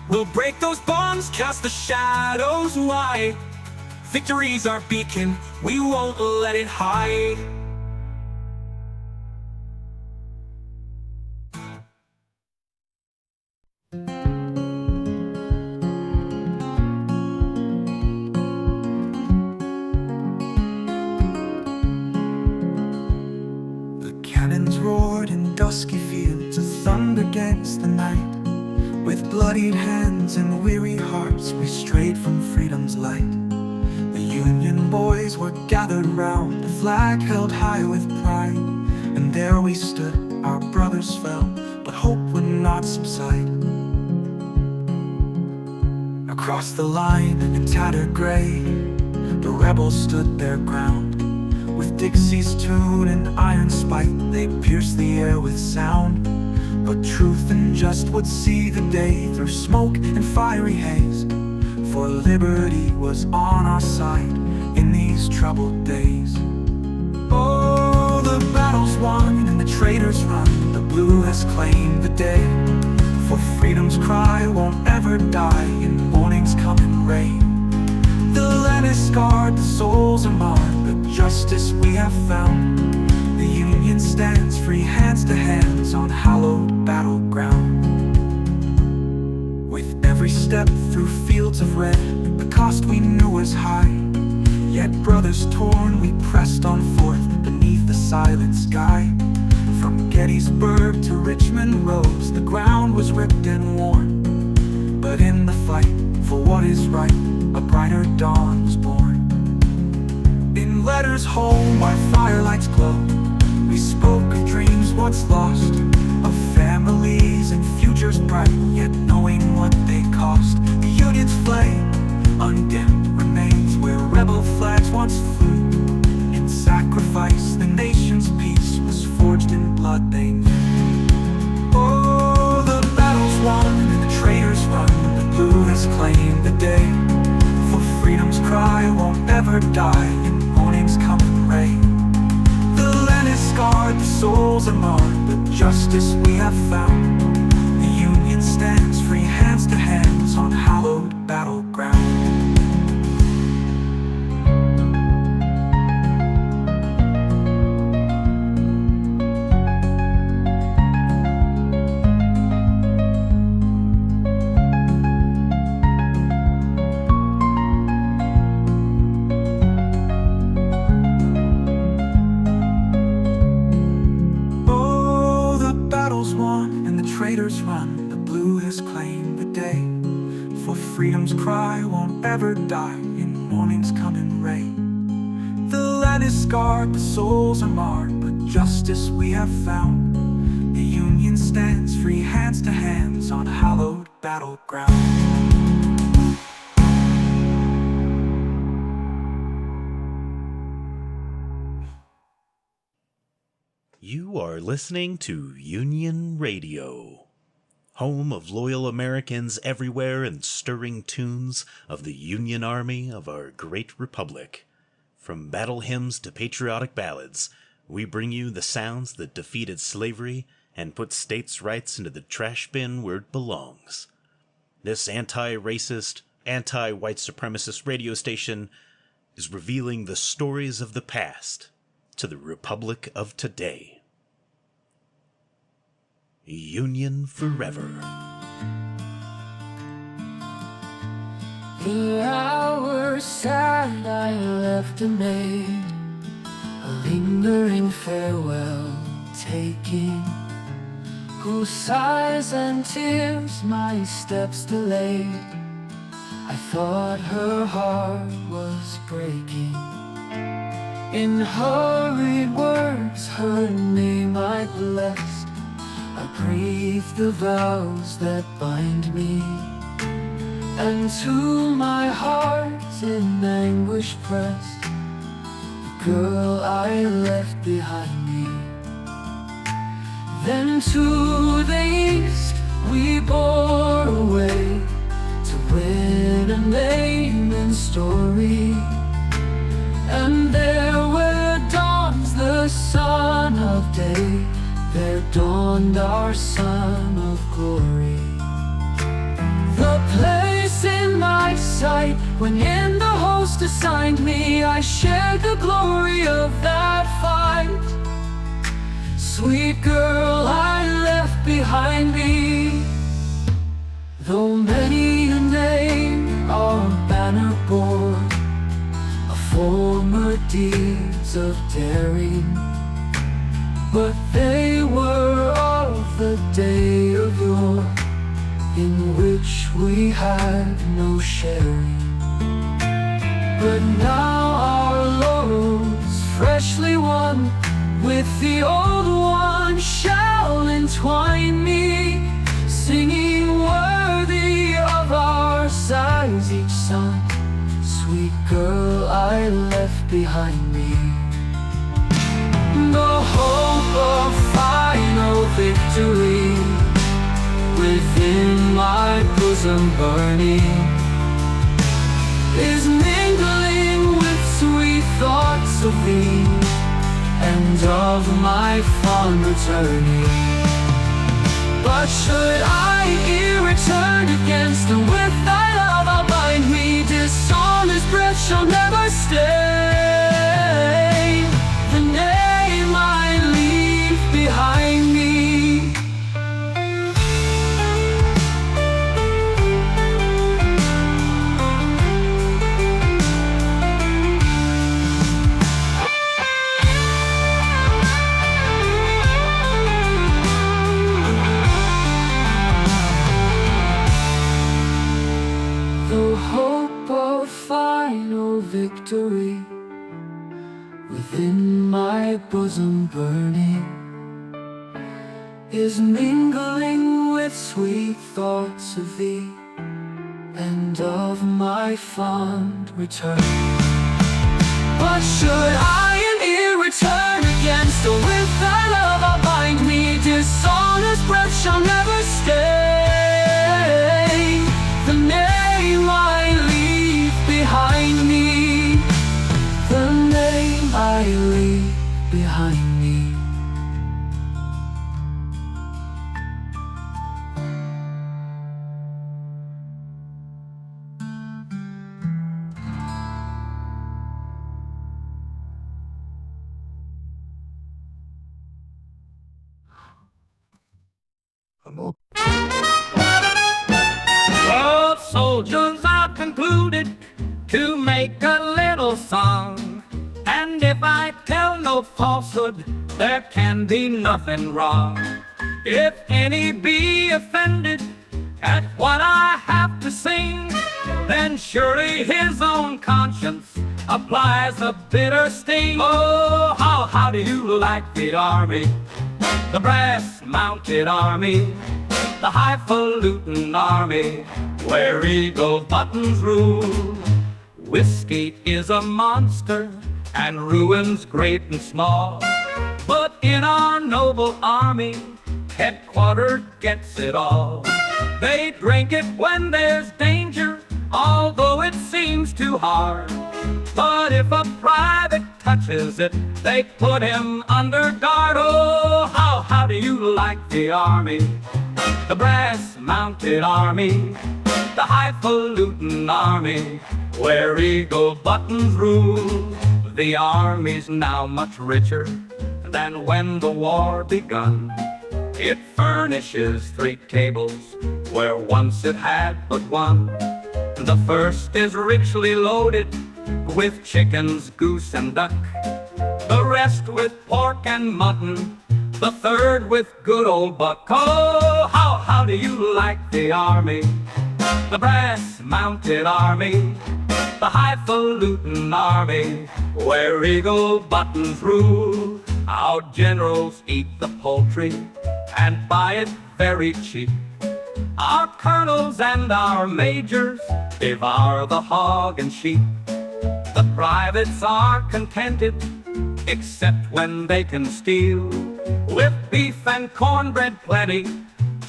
We'll break those bonds, cast the shadows wide. Victory's our beacon, we won't let it hide. Cannons roared in dusky fields, a thunder against the night. With bloodied hands and weary hearts, we strayed from freedom's light. The Union boys were gathered round, the flag held high with pride. And there we stood, our brothers fell, but hope would not subside. Across the line in tattered gray, the rebels stood their ground. With Dixie's tune and iron spike, they pierced the air with sound. But truth and just would see the day through smoke and fiery haze. For liberty was on our side in these troubled days. Oh, the battle's won and the traitors run, the blue has claimed the day. For freedom's cry won't ever die in morning's coming rain. The land is scarred, the souls are marred, but justice we have found. The Union stands free, hands to hands on hallowed battleground. With every step through fields of red, the cost we knew was high. Yet brothers torn, we pressed on forth beneath the silent sky. From Gettysburg to Richmond rose, the ground was ripped and worn. But in the fight for what is right, a brighter dawn was born. In letters home where firelights glow, we spoke of dreams once lost, of families and futures bright, yet knowing what they cost. The Union's flame, undimmed, remains where rebel flags once flew. In sacrifice, the nation's peace was forged in blood they knew. Oh, the battle's won and the traitors run, the blue has claimed the day. For freedom's cry won't ever die in morning's coming rain. The land is scarred, the souls are marred, but justice we have found. The Union stands free, hands to hands on hallowed battleground. Traitors run, the blue has claimed the day. For freedom's cry won't ever die in morning's coming rain. The land is scarred, the souls are marred, but justice we have found. The Union stands free, hands to hands on hallowed battleground. You are listening to Union Radio, home of loyal Americans everywhere and stirring tunes of the Union Army of our great republic. From battle hymns to patriotic ballads, we bring you the sounds that defeated slavery and put states' rights into the trash bin where it belongs. This anti-racist, anti-white supremacist radio station is revealing the stories of the past to the Republic of today. Union forever. The hours sad I left a maid, a lingering farewell taking, whose sighs and tears my steps delayed. I thought her heart was breaking. In hurried words her name I blessed, I breathed the vows that bind me, and to my heart in anguish pressed the girl I left behind me. Then to the east we bore away, to win a name and story. And there where dawns the sun of day, there dawned our Son of Glory. The place in my sight, when in the host assigned me, I shared the glory of that fight. Sweet girl I left behind me, though many a name our banner bore, of former deeds of daring, but they were of the day of yore, in which we had no sharing. But now our with the old one shall entwine me, singing worthy of our sighs each song. Sweet girl I left behind me, the hope of final victory within my bosom burning is mingling with sweet thoughts of thee and of my fond returning. But should I here return against and with thy love I'll bind me, dishonest breath shall never stay the name I leave behind me. Final victory within my bosom burning is mingling with sweet thoughts of thee and of my fond return. But should I in here return against or with thy love I'll bind me, dishonest breath shall never stay the name I leave behind me, the name I leave behind me. Well, soldiers, I've concluded to make a little song, and if I tell no falsehood, there can be nothing wrong. If any be offended at what I have to sing, then surely his own conscience applies a bitter sting. Oh, how do you like the army, the brass-mounted army, the highfalutin army, where eagle buttons rule? Whiskey is a monster, and ruins great and small, but in our noble army, headquarters gets it all. They drink it when there's danger, although it seems too hard. But if a private touches it, they put him under guard. Oh, how do you like the army, the brass-mounted army, the highfalutin army, where eagle buttons rule? The army's now much richer than when the war begun. It furnishes 3 tables where once it had but one. The first is richly loaded with chickens, goose, and duck, the rest with pork and mutton, the third with good old buck. Oh, how do you like the army, the brass-mounted army, the highfalutin army, where eagle buttons rule? Our generals eat the poultry and buy it very cheap. Our colonels and our majors devour the hog and sheep. The privates are contented, except when they can steal, with beef and cornbread plenty,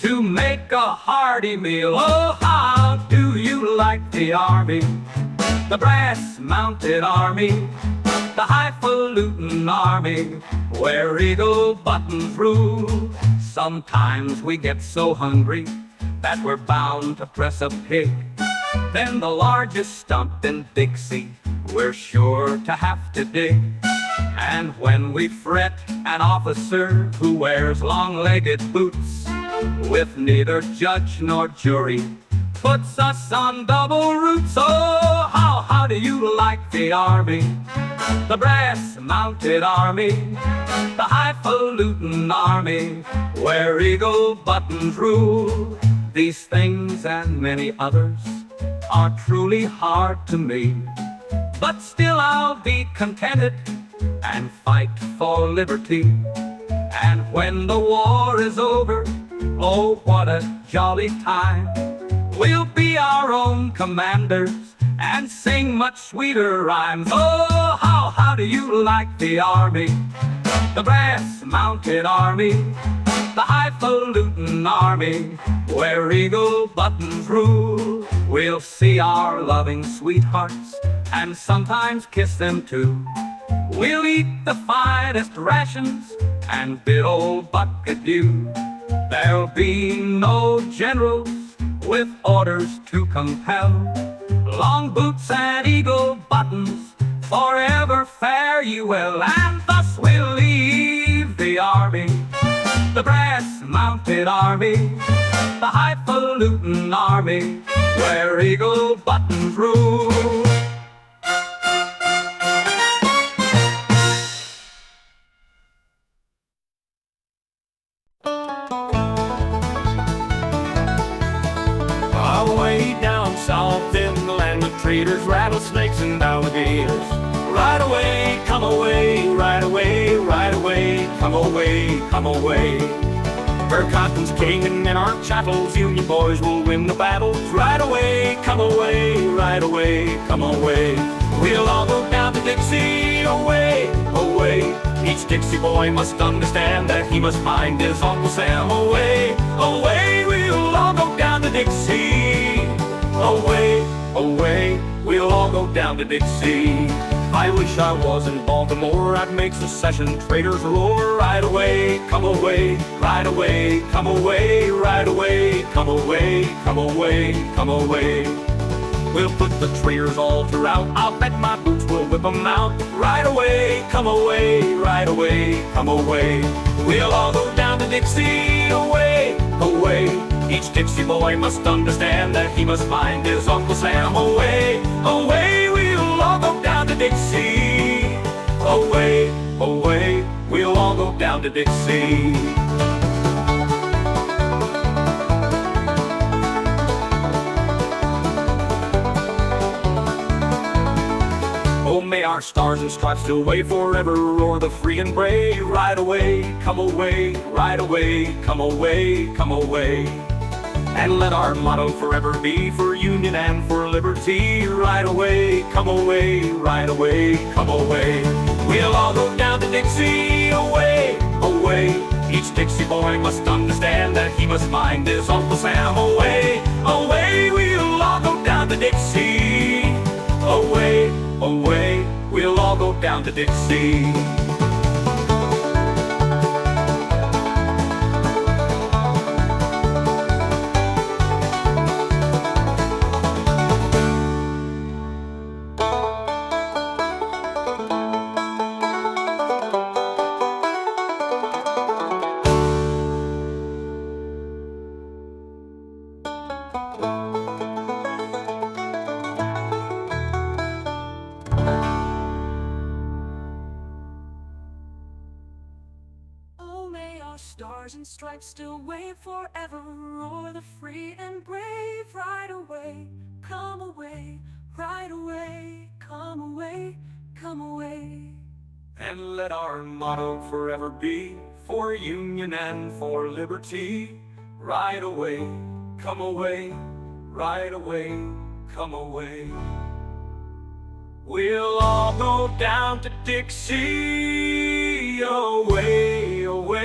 to make a hearty meal. Oh, how do you like the army, the brass-mounted army, the highfalutin army, where eagle buttons rule? Sometimes we get so hungry that we're bound to press a pig. Then the largest stump in Dixie we're sure to have to dig. And when we fret an officer who wears long-legged boots, with neither judge nor jury, puts us on double routes. Oh, how do you like the army, the brass-mounted army, the highfalutin army, where eagle buttons rule? These things and many others are truly hard to me, but still I'll be contented and fight for liberty. And when the war is over, oh, what a jolly time. We'll be our own commanders and sing much sweeter rhymes. Oh, how do you like the army? The brass-mounted army, the highfalutin army, where eagle buttons rule. We'll see our loving sweethearts and sometimes kiss them too. We'll eat the finest rations and bid old Buck adieu. There'll be no generals with orders to compel. Long boots and eagle buttons, forever fare you well. And thus we'll leave the army, the brass-mounted army, the highfalutin army, where eagle buttons rule. Way down south in the land of traders, rattlesnakes and alligators. Right away, come away, right away, right away, come away, come away. Where cotton's king and in our chattels, Union boys will win the battles. Right away, come away, right away, come away. We'll all go down to Dixie, away, away. Each Dixie boy must understand that he must find his Uncle Sam. Away, away, we'll all go down to Dixie. Away, away, we'll all go down to Dixie. I wish I was in Baltimore, I'd make secession traders roar. Right away, come away, right away, come away, right away, come away, come away, come away. We'll put the traders all to rout, I'll bet my boots will whip them out. Right away, come away, right away, come away. We'll all go down to Dixie, away, away. Each Dixie boy must understand that he must find his Uncle Sam. Away, away, we'll all go down to Dixie. Away, away, we'll all go down to Dixie. Oh, may our stars and stripes still wave forever, roar the free and brave. Right away, come away, right away, come away, come away. And let our motto forever be for union and for liberty. Right away, come away, right away, come away. We'll all go down to Dixie, away, away. Each Dixie boy must understand that he must find his Uncle Sam. Away, away, we'll all go down to Dixie. Away, away, we'll all go down to Dixie. Stars and stripes still wave forever, roar the free and brave. Right away, come away, right away, come away, come away. And let our motto forever be for union and for liberty. Right away, come away, right away, come away. We'll all go down to Dixie, away, away.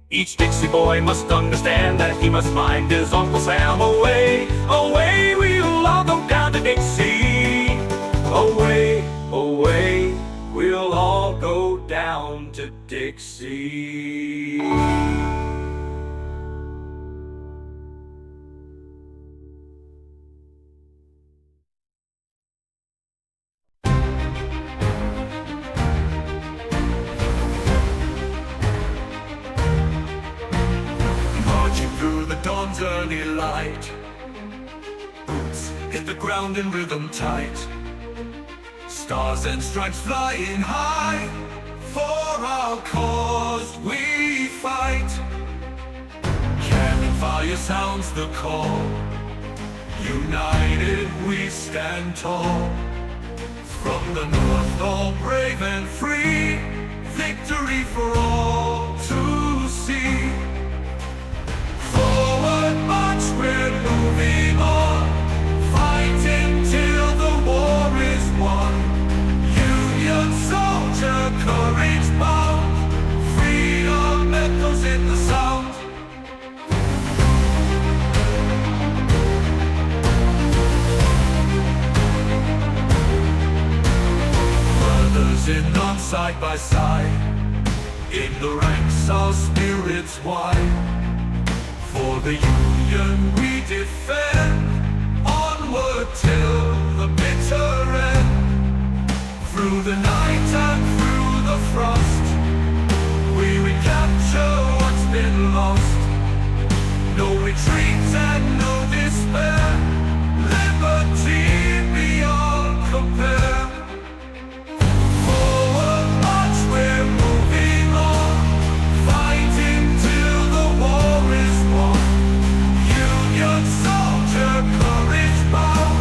Each Dixie boy must understand that he must find his Uncle Sam. Away, away, we'll all go down to Dixie. Away, away, we'll all go down to Dixie. Dawn's early light, boots hit the ground in rhythm tight. Stars and stripes flying high, for our cause we fight. Cannon fire sounds the call, united we stand tall. From the north, all brave and free, victory for all to see. Forward march, we're moving on, fighting till the war is won. Union soldier, courage bound, freedom echoes in the sound. Brothers in arms side by side, in the ranks our spirits wide. For the Union we defend, onward till the bitter end. Through the night and through the frost, we recapture what's been lost. No retreat and no despair, liberty beyond compare. Forward march, we're moving on, fighting till the war is won. Union soldier, courage bound,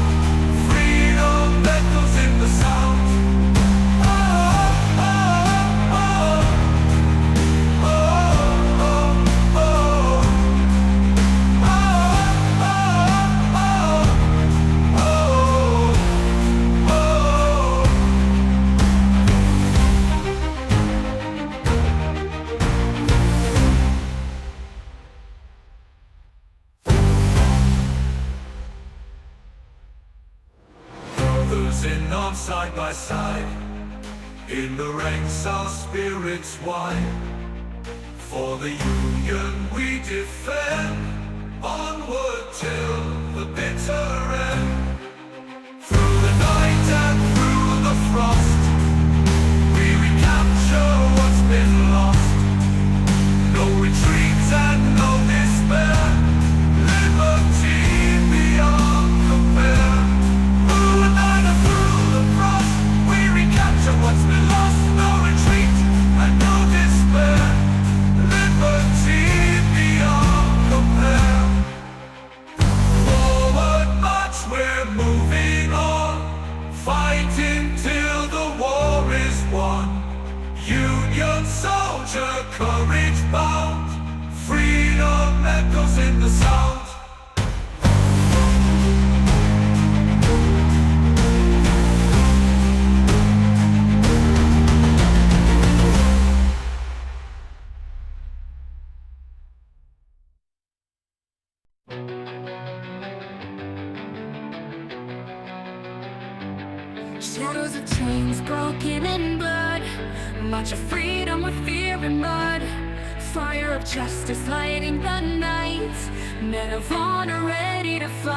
freedom echoes in the sound. Oh, oh, oh, oh, oh, oh, oh, brothers in arms side by side, in the ranks our spirits wide. For the Union we defend, onward till the bitter end. Through the night and through the frost, we recapture what's been lost. No retreat and no despair, liberty beyond compare. Through the night and through the frost, we recapture what's been lost. No retreat and no despair, liberty beyond compare. Forward march, we're moving on, fighting till the war is won. Union soldier, courage bound, freedom echoes in the sound. Shadows of chains broken in blood, march of freedom with fear and mud. Fire of justice lighting the night, men of honor ready to fight.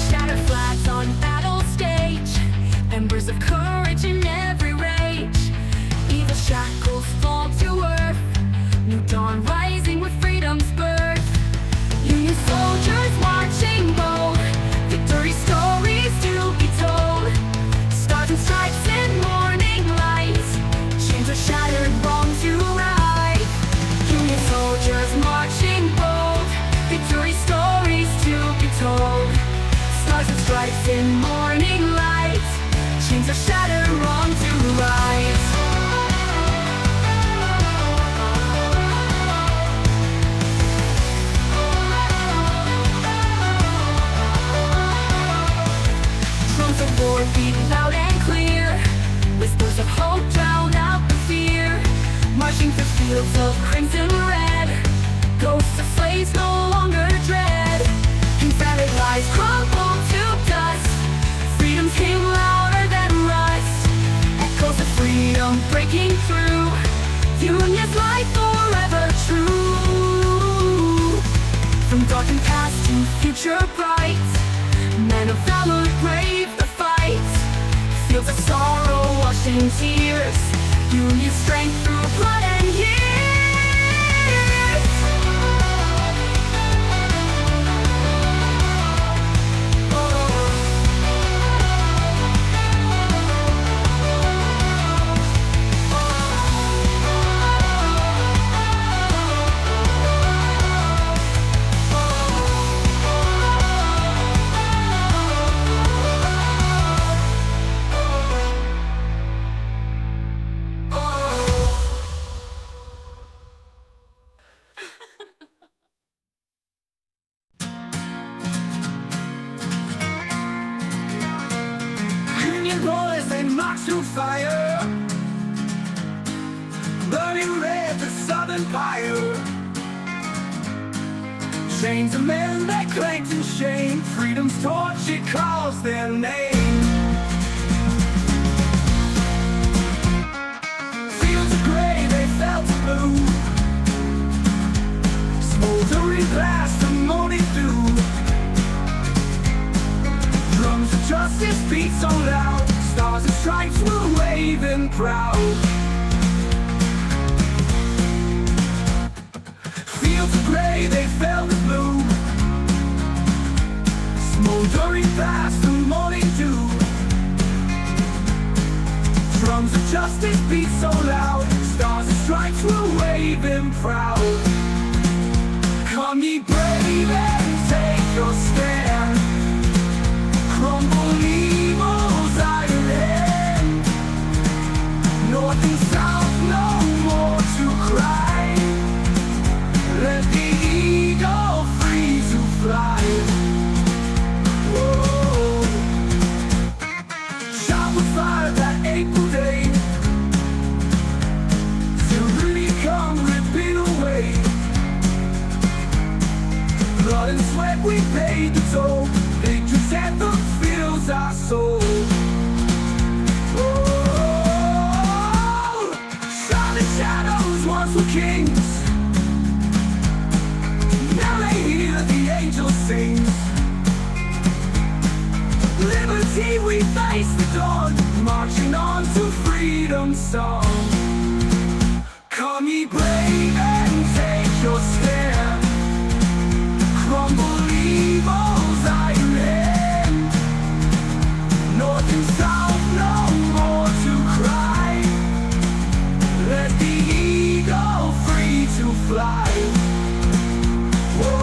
Shattered flags on battle stage, embers of courage in every rage. Evil shackles fall to earth, new dawn rising with freedom's birth. Union soldiers marching bold, victory stories to be told. Stars and stripes in morning light, chains are shattered, wrong to right. Union soldiers marching bold, victory stories to be told. Stars and stripes in morning light, chains are shattered, wrong to right. The war beat loud and clear, whispers of hope drown out the fear. Marching through fields of crimson red, ghosts of slaves no longer dread. Confederate lies crumble to dust, freedom's king louder than rust. Echoes of freedom breaking through, Union's light forever true. From darkened past to future bright, men of valor brave the fight. Fields of sorrow washed in tears, Union's strength through blood and years. Union boys, they march through fire, burning red the Southern Empire. Chains of men that clanked in shame, freedom's torch, it calls their name. Fields of gray, they fell to blue, smoldering glass, the moaning dew. Drums of justice beat so loud, stars and stripes were waving proud. Fields of gray, they fell to blue, smoldering past the morning dew. Drums of justice beat so loud, stars and stripes were waving proud. Come ye brave and take your stand, crumble evil's iron hand. North and south, no more to cry, let the eagle free to fly. Whoa. Shot with fire that April day, till really come ripping away. Blood and sweat, we paid the toll, victory's anthem fills our soul. Oh, silent shadows once were kings, now they hear the angels sing. Liberty, we face the dawn, marching on to freedom's song. Come ye brave and take your stand, crumble evil's iron hand. North and south, no more to cry, let the eagle free to fly. Whoa,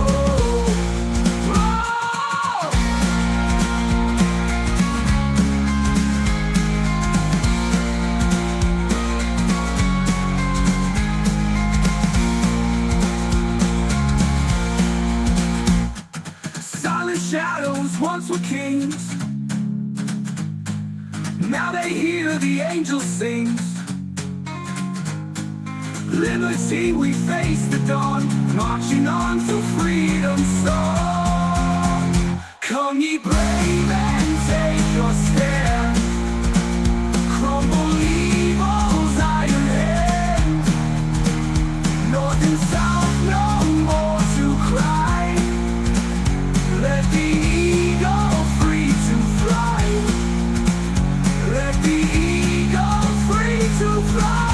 whoa. Silent shadows once were kings, now they hear the angels sing. Liberty, we face the dawn, marching on to freedom's song. Come ye brave and take your stand, crumble evil's iron hand. North and south, no more to cry, let the eagle free to fly, let the eagle free to fly.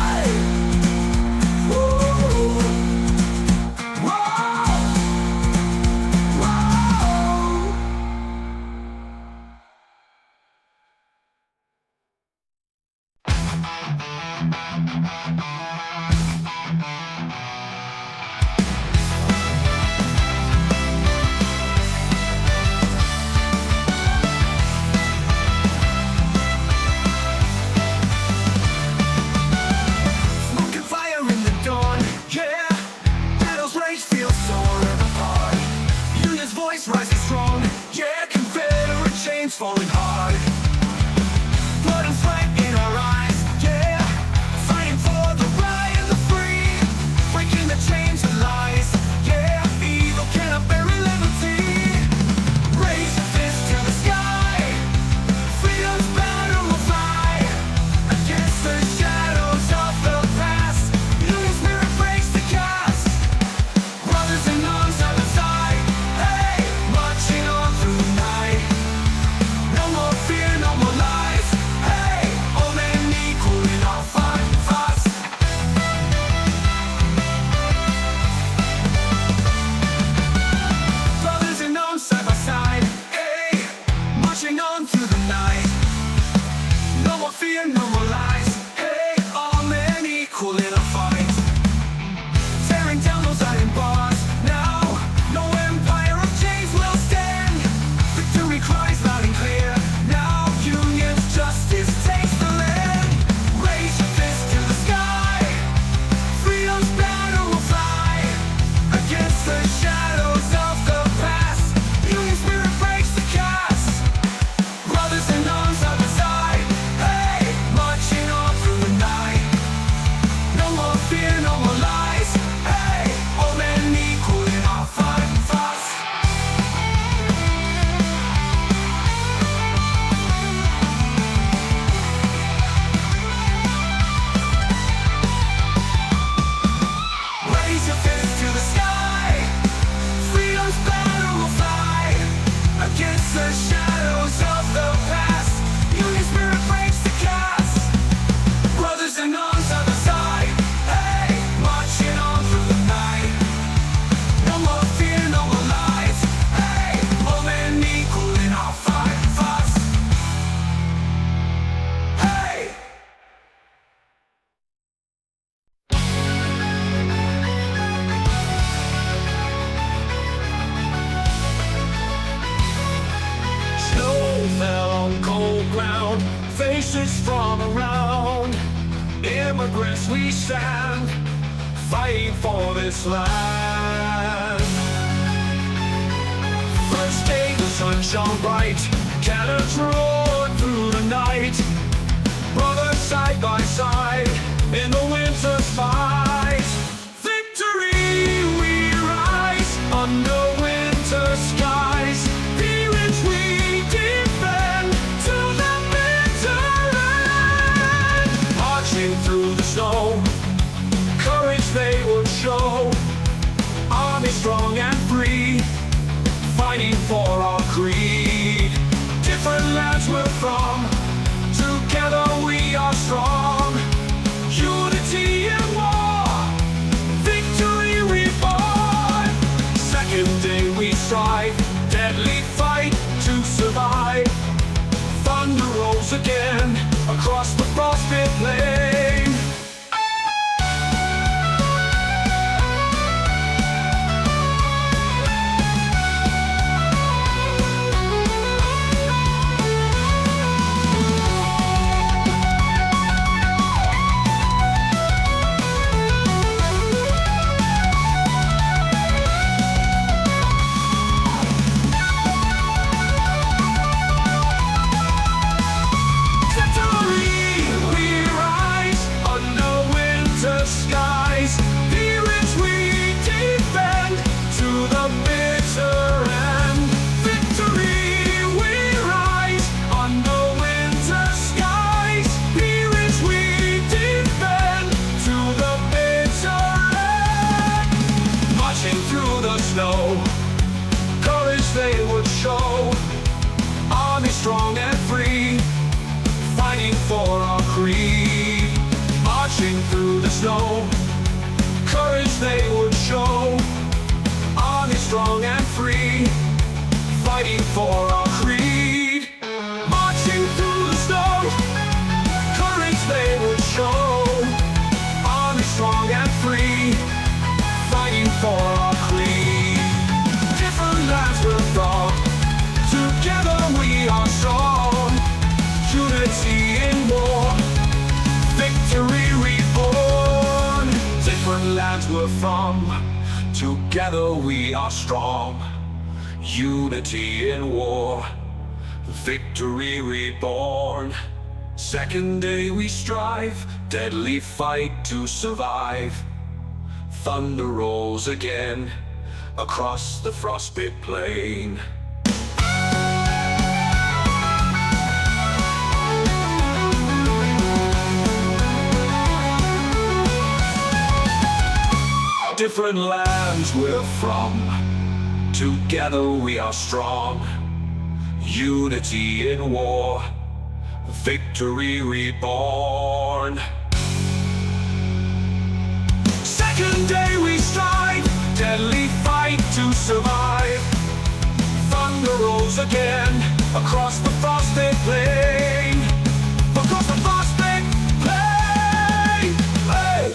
Rising strong, yeah, Confederate chains falling hard. Blood and sweat in our eyes, yeah, fighting for the right and the free, breaking the chains of lies, yeah, evil cannot bury liberty. Raise your fist to the sky, freedom's banner will fly, against the shadows of the past, Union spirit breaks the cast. Brothers and nuns on the side, hey, marching on through the night. No more fear, no more lies. Hey, all men equal in our fight. Brothers and nuns side by side. Hey, marching on through the night. No more fear, no more lies. Hey, all men equal in our fight. Tearing down those iron bars. Now, no empire of chains will stand. Victory cries loud and clear. Now, Union's justice takes the land. Raise your fist to the sky. Freedom's banner will fly. Against the shadows of the past, Union spirit breaks the cast. Brothers and nuns side by side. faces from around. Immigrants we stand, fighting for this land. First day the sun shone bright, cannons roared through the night. Brothers side by side in the winter's fight. Victory we rise under winter skies. Pea Ridge we defend to the bitter end. Marching through the snow, courage they would show. Army strong and free, fighting for our creed. Different lands we're from, together we are strong. Unity in war, victory reborn. Second day we strive, deadly fight to survive. Thunder rolls again across the frostbit plain. Strong and free, fighting for our creed. Marching through the snow, courage they would show. Army strong and free, fighting for our creed. Marching through the snow, courage they would show. Army strong and free, fighting for our creed. Different lands we're from, together we are strong. Unity in war, victory reborn. Different lands we're from, together we are strong. Unity in war, victory reborn. Second day we strive, deadly fight to survive. Thunder rolls again across the frostbit plain. Different lands we're from, together we are strong. Unity in war, victory reborn. Second day we strive, deadly fight to survive. Thunder rolls again across the frosted plain. Across the frosted plain. Hey!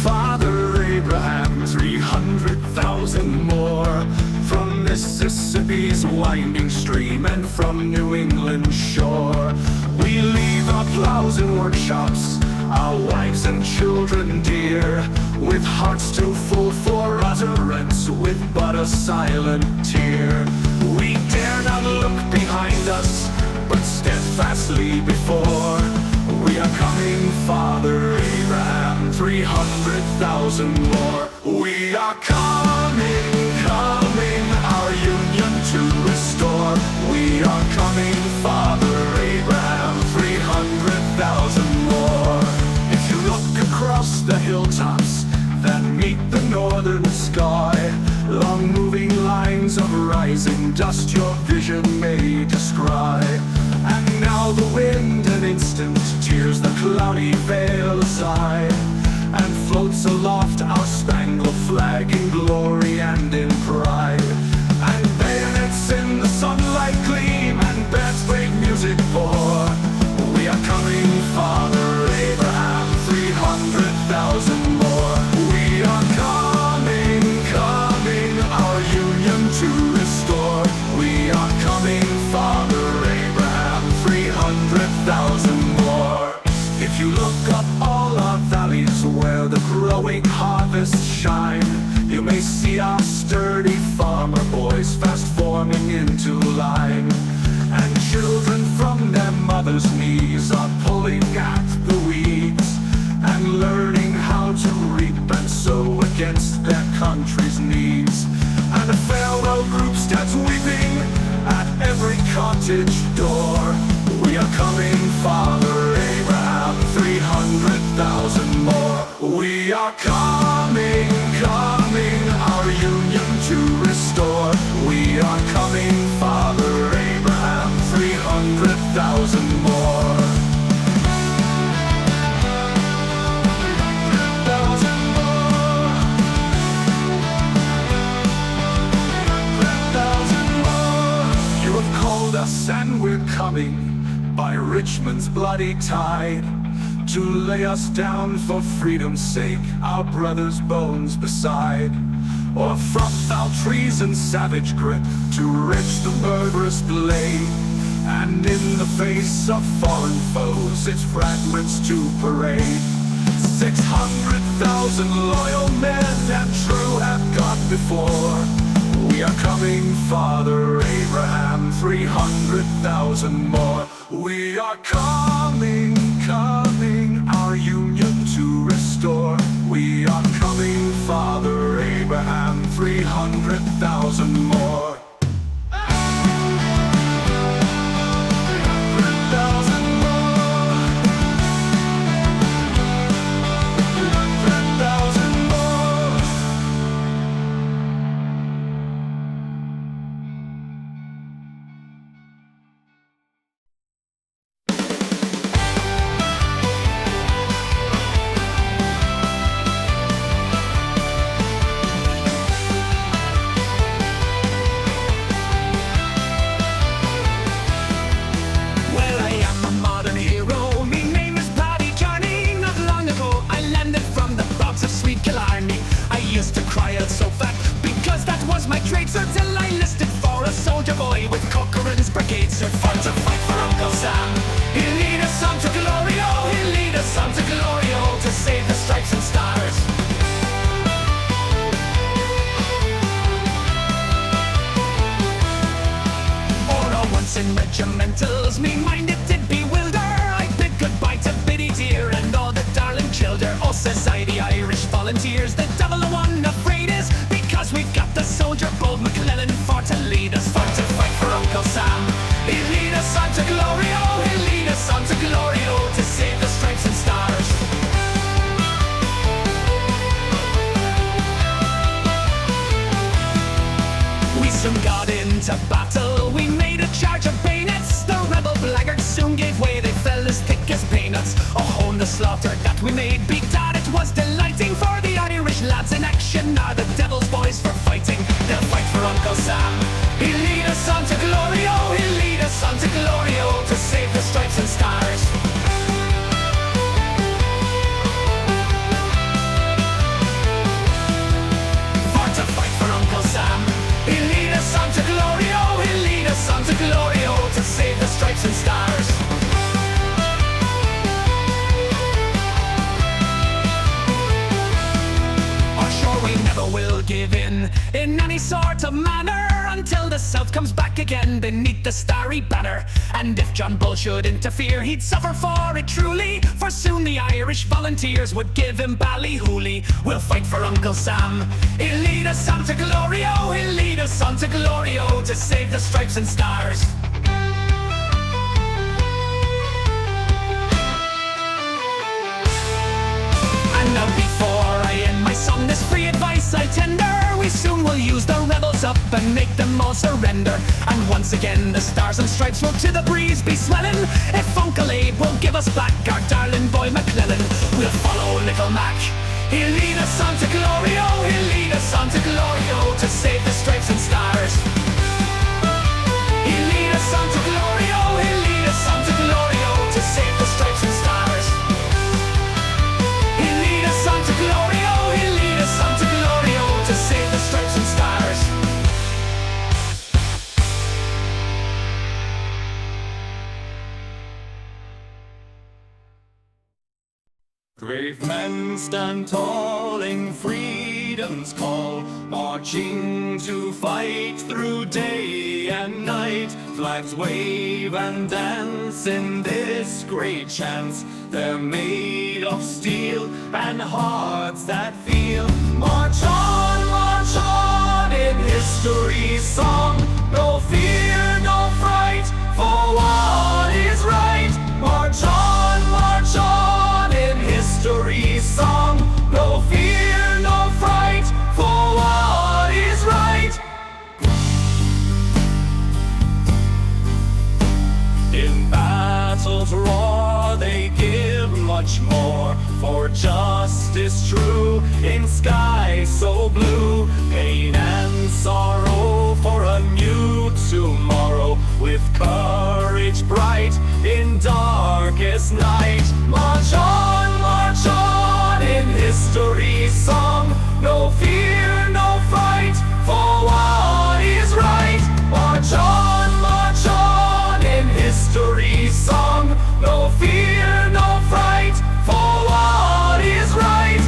Father Abraham, 300,000 more from Mississippi's winding stream and from New England's shore. We leave our plows and workshops, our wives and children dear, with hearts too full for utterance, with but a silent tear. We dare not look behind us, but steadfastly before. We are coming, Father Abraham, 300,000 more. We are coming, our union to restore. We are coming, Father Abraham, 300,000 more. If you look across the hilltops that meet the northern sky, long moving lines of rising dust your vision may descry. And now the wind an instant tears the cloudy veil aside, and floats aloft our spangled flag in glory and in pride. And bayonets in the sunlight gleam, and bands break music pour. We 300,000 more. If you look up all our valleys where the growing harvests shine, you may see our sturdy farmer boys fast forming into line. And children from their mothers' knees are pulling at the weeds and learning how to reap and sow against their country's needs. And a farewell group stands weeping at every cottage door. We are coming, Father Abraham, 300,000 more. We are coming, coming, our union to restore. We are coming, Father Abraham, 300,000 more. Us and we're coming by Richmond's bloody tide to lay us down for freedom's sake, our brothers' bones beside. Or from foul treason's savage grip to wrench the murderous blade, and in the face of fallen foes its fragments to parade. 600,000 loyal men and true have gone before. We are coming, Father Abraham, 300,000 more. We are coming, coming, our union to restore. We are coming, Father Abraham, 300,000 more. Regimentals, me mind it did bewilder. I bid goodbye to Biddy dear and all the darling childer. Oh, society Irish volunteers, the devil the one afraid is, because we've got the soldier bold McClellan for to lead us, for to fight for Uncle Sam. He'll lead us on to glory, oh, he'll lead us on to glory, oh, to save the stripes and stars. We soon got into battle, we made a charge of bayonets. The rebel blaggards soon gave way, they fell as thick as peanuts. Oh, and the slaughter that we made, begad, it was delighting. For the Irish lads in action are the devil's boys for fighting. They'll fight for Uncle Sam. He'll lead us on to glory, oh, he'll lead us on to glory, oh, to save the stripes and stars. For to fight for Uncle Sam. He'll lead us on to glory, oh, he'll lead us on to glory, oh, to save the stripes and stars. Oh, sure we never will give in any sort of manner, until the South comes back again beneath the starry banner. And if John Bull should interfere, he'd suffer for it truly, for soon the Irish volunteers would give him ballyhooly. We'll fight for Uncle Sam. He'll lead us on to glory, oh, he'll lead us on to glory, oh, to save the stripes and stars. And now before I end my song, this free advice I tender: we soon will use the rebels up and make them all surrender. And once again the stars and stripes will to the breeze be swelling, if Uncle Abe will give us back our darling boy McClellan. We'll follow little Mac, he'll lead us on to glory, oh, he'll lead us on to glory, oh, to save the stripes and stars. He'll lead us on to glory, oh, he'll lead us on to glory, oh, to save the stripes and stars. He'll lead us on to glory, oh, he'll lead us on to glory, oh, to save the stripes and stars. Brave men stand tall in freedom's call, marching to fight through day and night. Flags wave and dance in this great chance. They're made of steel and hearts that feel. March on in history's song. No fear, no fright, for what is right. March on in history's song. No fear, no fright, for what is right. In battle's roar they give much more, for justice true in sky so blue. Pain and sorrow for a new tomorrow, with courage bright in darkest night. March on in history's song. No fear, no fright, for what is right. March on in history's song. No fear, no fright, for what is right.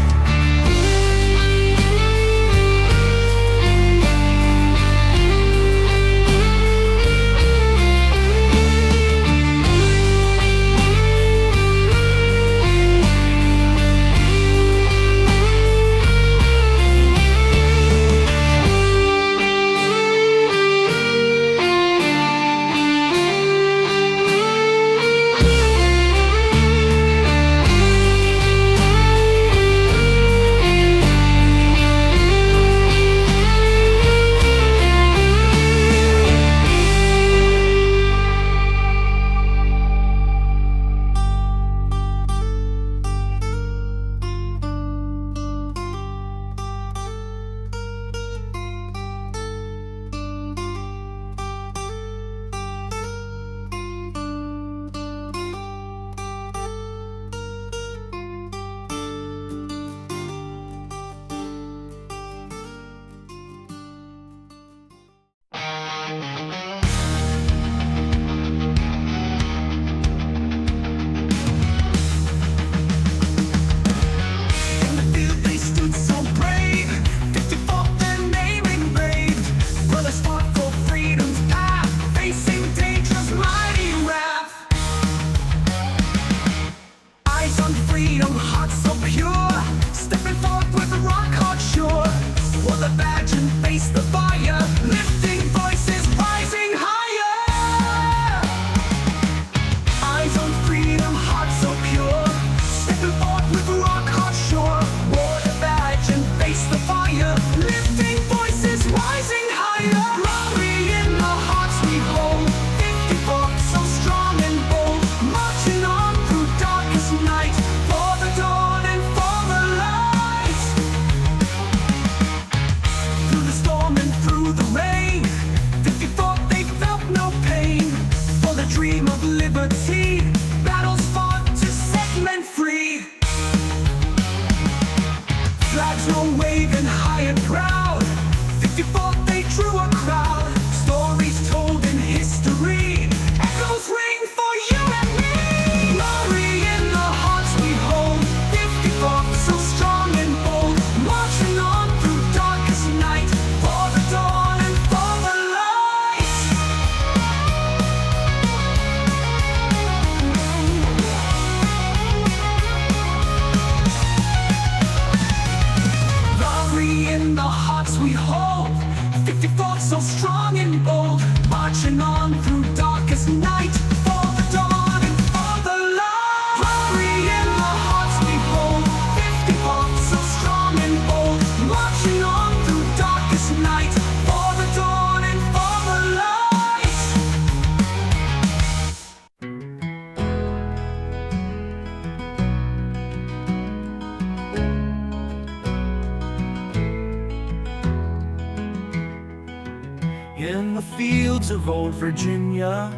In the fields of old Virginia,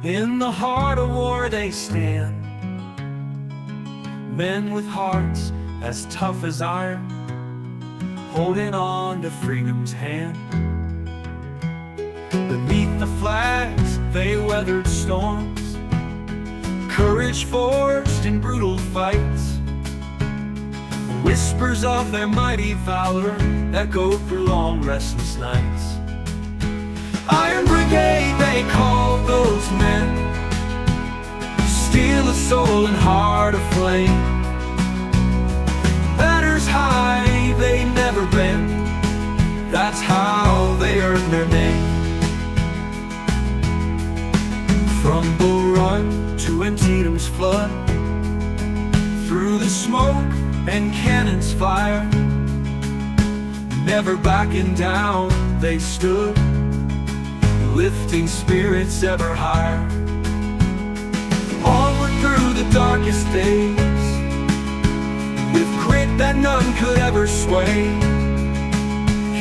in the heart of war they stand, men with hearts as tough as iron, holding on to freedom's hand. Beneath the flags they weathered storms, courage courage forged in brutal fights. Whispers of their mighty valor echoed through long restless nights. Iron Brigade, they called those men, steel of soul and heart aflame. Banners high, they never bend, that's how they earned their name. From Bull Run to Antietam's flood, through the smoke and cannon's fire, never backing down they stood, lifting spirits ever higher. Onward through the darkest days, with grit that none could ever sway.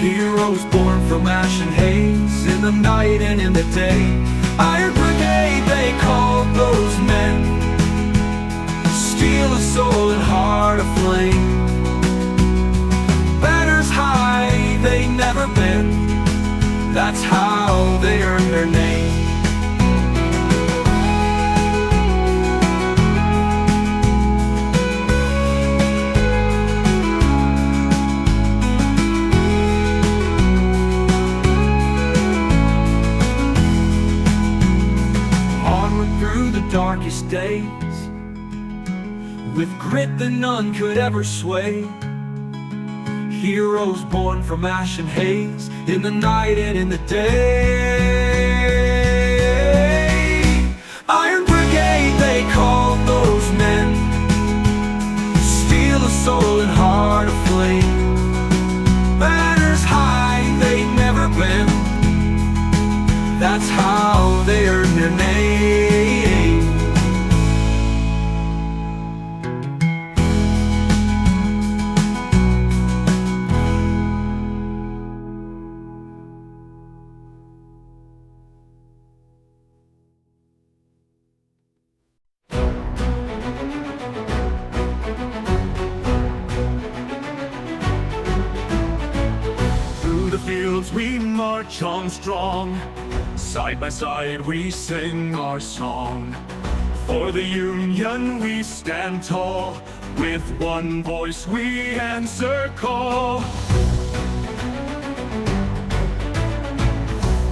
Heroes born from ash and haze, in the night and in the day. Iron Brigade, they called those men, steel of soul and heart aflame. Banners high, they never bend, that's how they earned their name. Onward through the darkest days, with grit that none could ever sway. Heroes born from ash and haze, in the night and in the day. Iron Brigade, they called those men, steel of soul and heart aflame. Banners high, they never bend, that's how they earned their name. We march on strong, side by side we sing our song. For the Union we stand tall, with one voice we answer call.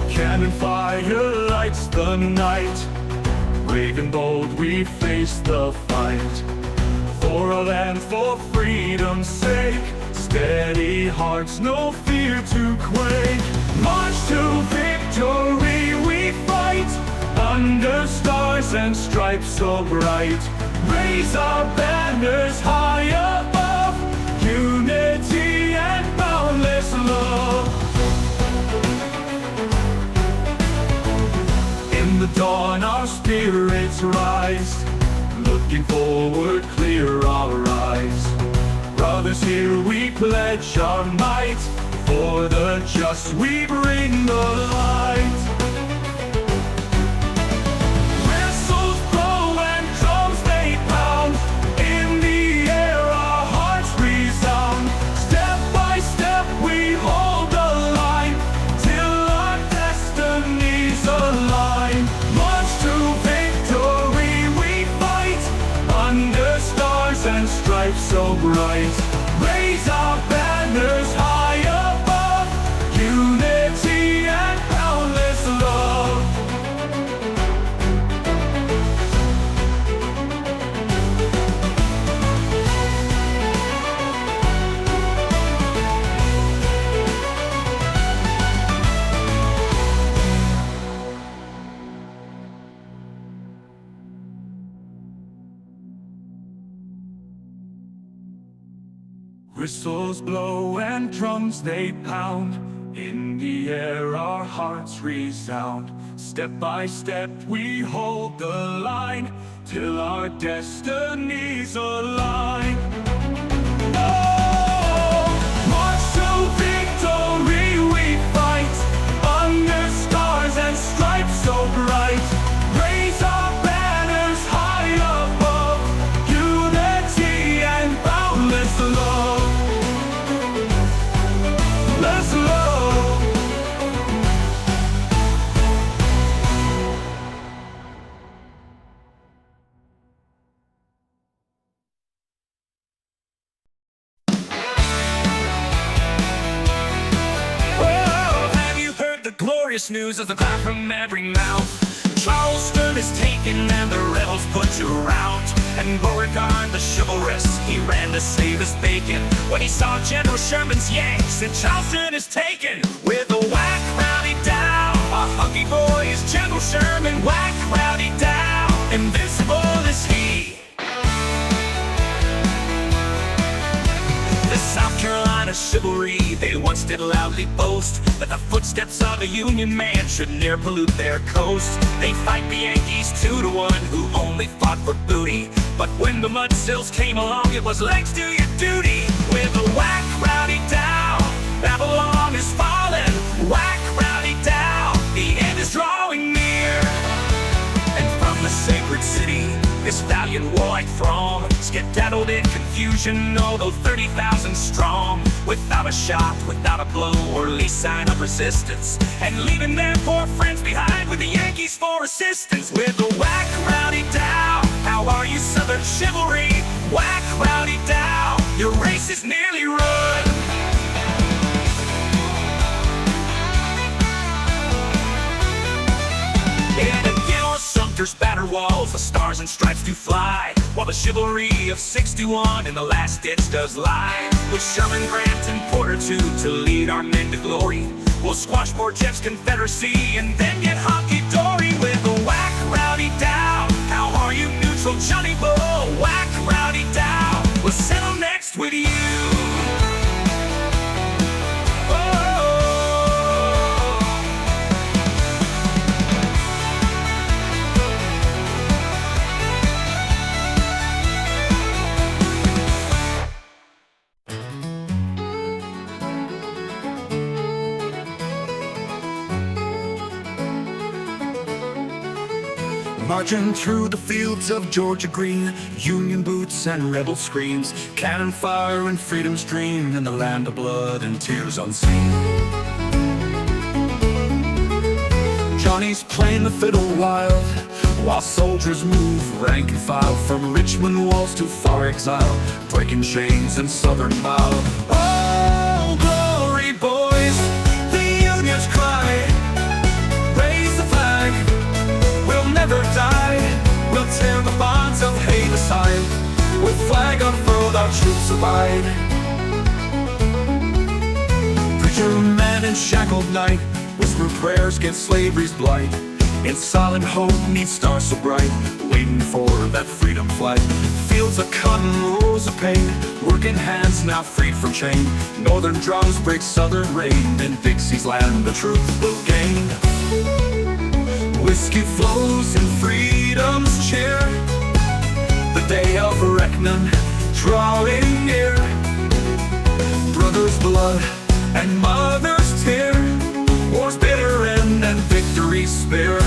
Cannon fire lights the night, brave and bold we face the fight. For our land, for freedom's sake, steady hearts, no fear to quake. March to victory we fight, under stars and stripes so bright. Raise our banners high above, unity and boundless love. In the dawn our spirits rise, looking forward clear our eyes. Brothers, here we pledge our might, for the just we bring the light. Whistles blow and drums they pound, in the air our hearts resound. Step by step we hold the line, till our destinies align. March to victory we fight, under stars and stripes so bright. Raise our banners high above, unity and boundless love. Whistles blow and drums they pound, in the air our hearts resound. Step by step we hold the line, till our destinies align. Oh, march to victory we fight, under stars and stripes so bright. Raise our banners high above, unity and boundless love. Let's love. glorious news as the clap from every mouth. Charleston is taken and the rebels put to rout. And Beauregard the chivalrous, he ran to save his bacon when he saw General Sherman's Yanks and Charleston is taken. With a whack, rowdy down, a hunky boy is General Sherman. Whack, rowdy down, invincible is he. The South Carolina chivalry, they once did loudly boast that the footsteps of a Union man should ne'er pollute their coast. They fight the Yankees 2-1 who only fought for booty. But when the mudsills came along, it was legs do your duty. With a whack, rowdy down, Babylon is fallen. Whack, rowdy down, the end is drawing near. And from the sacred city, this valiant warlike throng skedaddled in confusion, although 30,000 strong, without a shot, without a blow, or least sign of resistance, and leaving their poor friends behind with the Yankees for assistance. With a whack, rowdy down, how are you, Southern chivalry? Whack, rowdy down, your race is nearly run. Sumter's battered walls, the stars and stripes do fly, while the chivalry of 61 in the last ditch does lie. With Sherman, Grant, and Porter to lead our men to glory, we'll squash more Jeff's Confederacy and then get honky-dory. With a whack, rowdy down, how are you, neutral Johnny Bull? Whack, rowdy down, we'll settle next with you. Marching through the fields of Georgia green, Union boots and rebel screams, cannon fire and freedom's dream in the land of blood and tears unseen. Johnny's playing the fiddle wild, while soldiers move rank and file from Richmond walls to far exile, breaking chains in southern mile. Oh, glory, boys, the Union's cry. Raise the flag, we'll never die. We'll tear the bonds of hate aside. With flag unfurled, our troops abide. Preacher man in shackled night, whisper prayers against slavery's blight. In silent hope, neath stars so bright, waiting for that freedom flight. Fields of cotton, rows of pain, working hands now freed from chain. Northern drums break southern rain, in Dixie's land the truth will gain. Whiskey flows in freedom's cheer, the day of reckoning drawing near. Brother's blood and mother's tear, war's bitter end and victory's spear.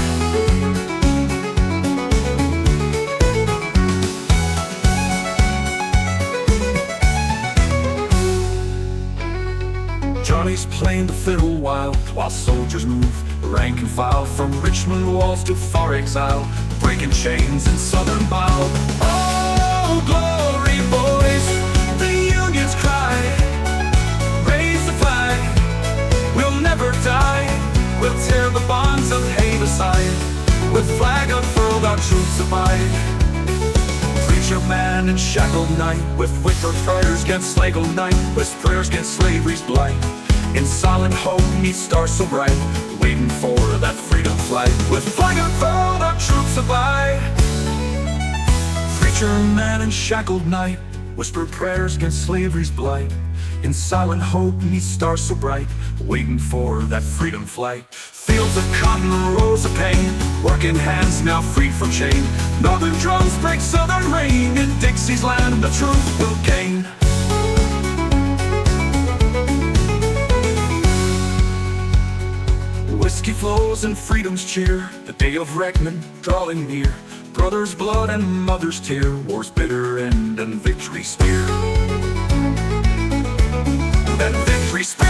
Johnny's playing the fiddle wild, while soldiers move rank and file from Richmond walls to far exile, breaking chains in southern mile. Oh, glory, boys, the Union's cry. Raise the flag, we'll never die. We'll tear the bonds of hate aside. With flag unfurled, our troops abide. Preacher man in shackled night, with wicker prayers against slaggled night, with prayers against slavery's blight. In silent hope, neath stars so bright, waiting for that freedom flight. With flag unfurled, our troops abide. Preacher man in shackled night, whisper prayers against slavery's blight. In silent hope, neath stars so bright, waiting for that freedom flight. Fields of cotton, rows of pain, working hands now freed from chain. Northern drums break southern rain, in Dixie's land the truth will gain. Whiskey flows and freedom's cheer, the day of reckoning drawing near. Brother's blood and mother's tear, war's bitter end and victory spear. And victory spear.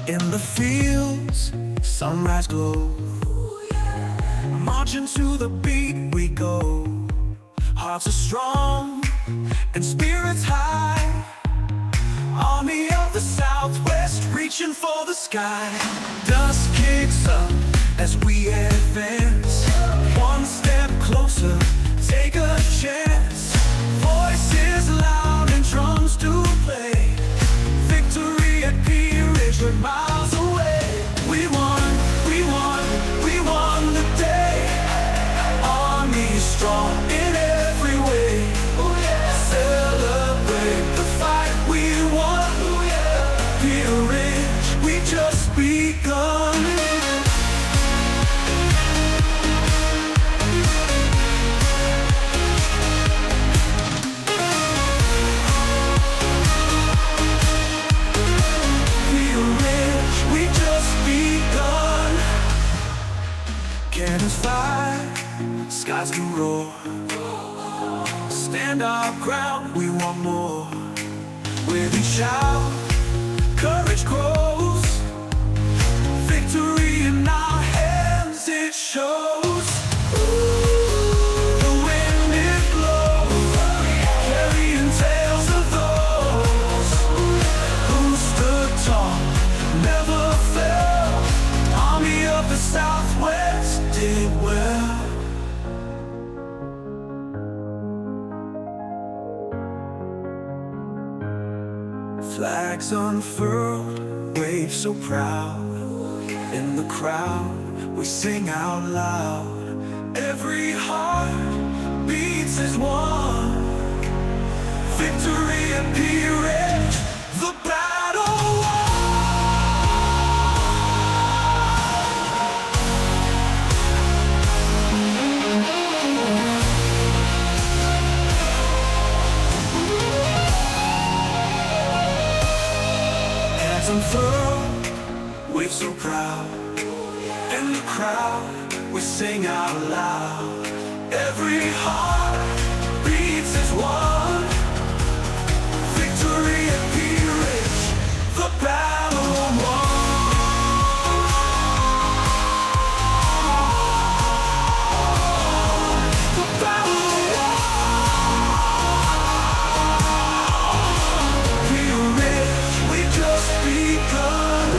In the fields and to the beat we go. Hearts are strong and spirits high. Army of the Southwest, reaching for the sky. Dust kicks up as we advance. One step closer, take a chance. Voices loud and drums to play. Victory at Pea Ridge, we're miles away. We won, we won, we won the day. Army is strong in every way. Celebrate the fight we won. Pea Ridge, we just begun. Cannons fire, skies can roar. Stand our ground, we want more. With each shout, courage grows. Victory in our hands, it shows. The wind it blows, carrying tales of those who stood tall, never fell. Army of the Southwest did well. Flags unfurled, waves so proud. In the crowd, we sing out loud. Every heart beats as one. Victory at Pea Ridge, the battle won. Unfurled, waves so proud. In the crowd, we sing out loud. Every heart beats as one. Victory at Pea Ridge, the battle won. The battle won. Pea Ridge, we just begun.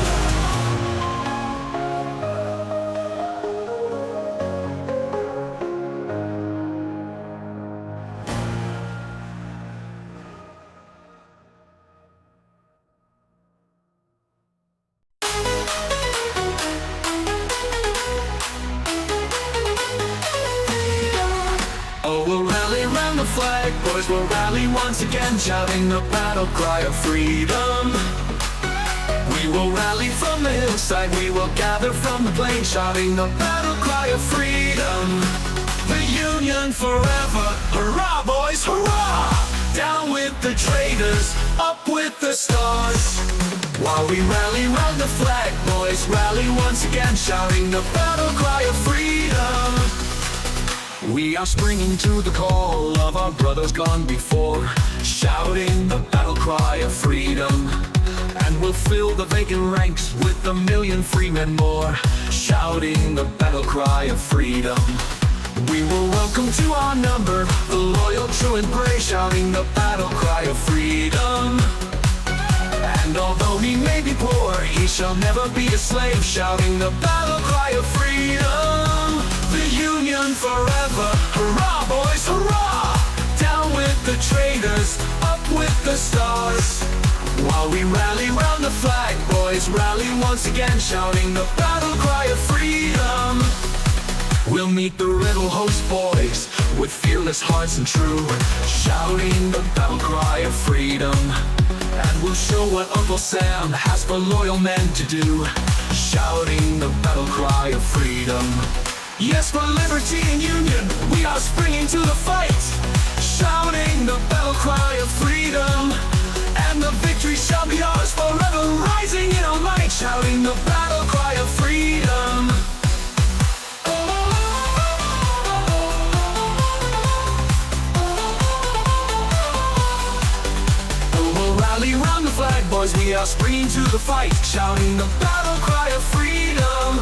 Oh, we'll rally round the flag, boys, we'll rally once again, shouting the battle cry of freedom. We will rally from the hillside, we will gather from the plain, shouting the battle cry of freedom. The Union forever, hurrah boys, hurrah! Down with the traitors, up with the stars. While we rally round the flag, boys, rally once again, shouting the battle cry of freedom. We are springing to the call of our brothers gone before, shouting the battle cry of freedom. And we'll fill the vacant ranks with a million free men more, shouting the battle cry of freedom. We will welcome to our number the loyal, true and brave, shouting the battle cry of freedom. And although he may be poor, he shall never be a slave, shouting the battle cry of freedom. The Union forever, hurrah boys, hurrah! Down with the traitors, up with the stars. While we rally round the flag, boys, rally once again, shouting the battle cry of freedom. We'll meet the rebel host, boys, with fearless hearts and true, shouting the battle cry of freedom. And we'll show what Uncle Sam has for loyal men to do, shouting the battle cry of freedom. Yes, for liberty and union, we are springing to the fight, shouting the battle cry of freedom. And the victory shall be ours forever, rising in our might, shouting the battle cry of freedom. Rally round the flag, boys, we are springing to the fight, shouting the battle cry of freedom.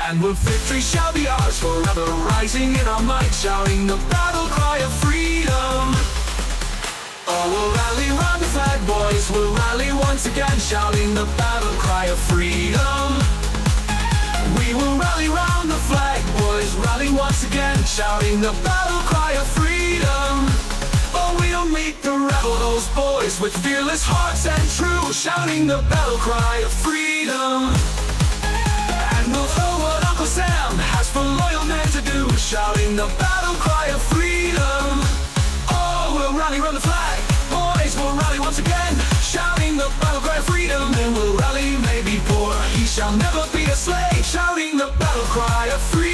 And the victory shall be ours forever, rising in our might, shouting the battle cry of freedom. Oh, we'll rally round the flag, boys, we'll rally once again, shouting the battle cry of freedom. We will rally round the flag, boys, rally once again, shouting the battle cry of freedom. Oh, we'll meet the rebel, those boys with fearless hearts and true, shouting the battle cry of freedom. And we'll throw what Uncle Sam has for loyal men to do, shouting the battle cry of freedom. Oh, we'll rally round the flag, boys, we'll rally once again, shouting the battle cry of freedom. And we'll rally, maybe poor, he shall never be a slave, shouting the battle cry of freedom.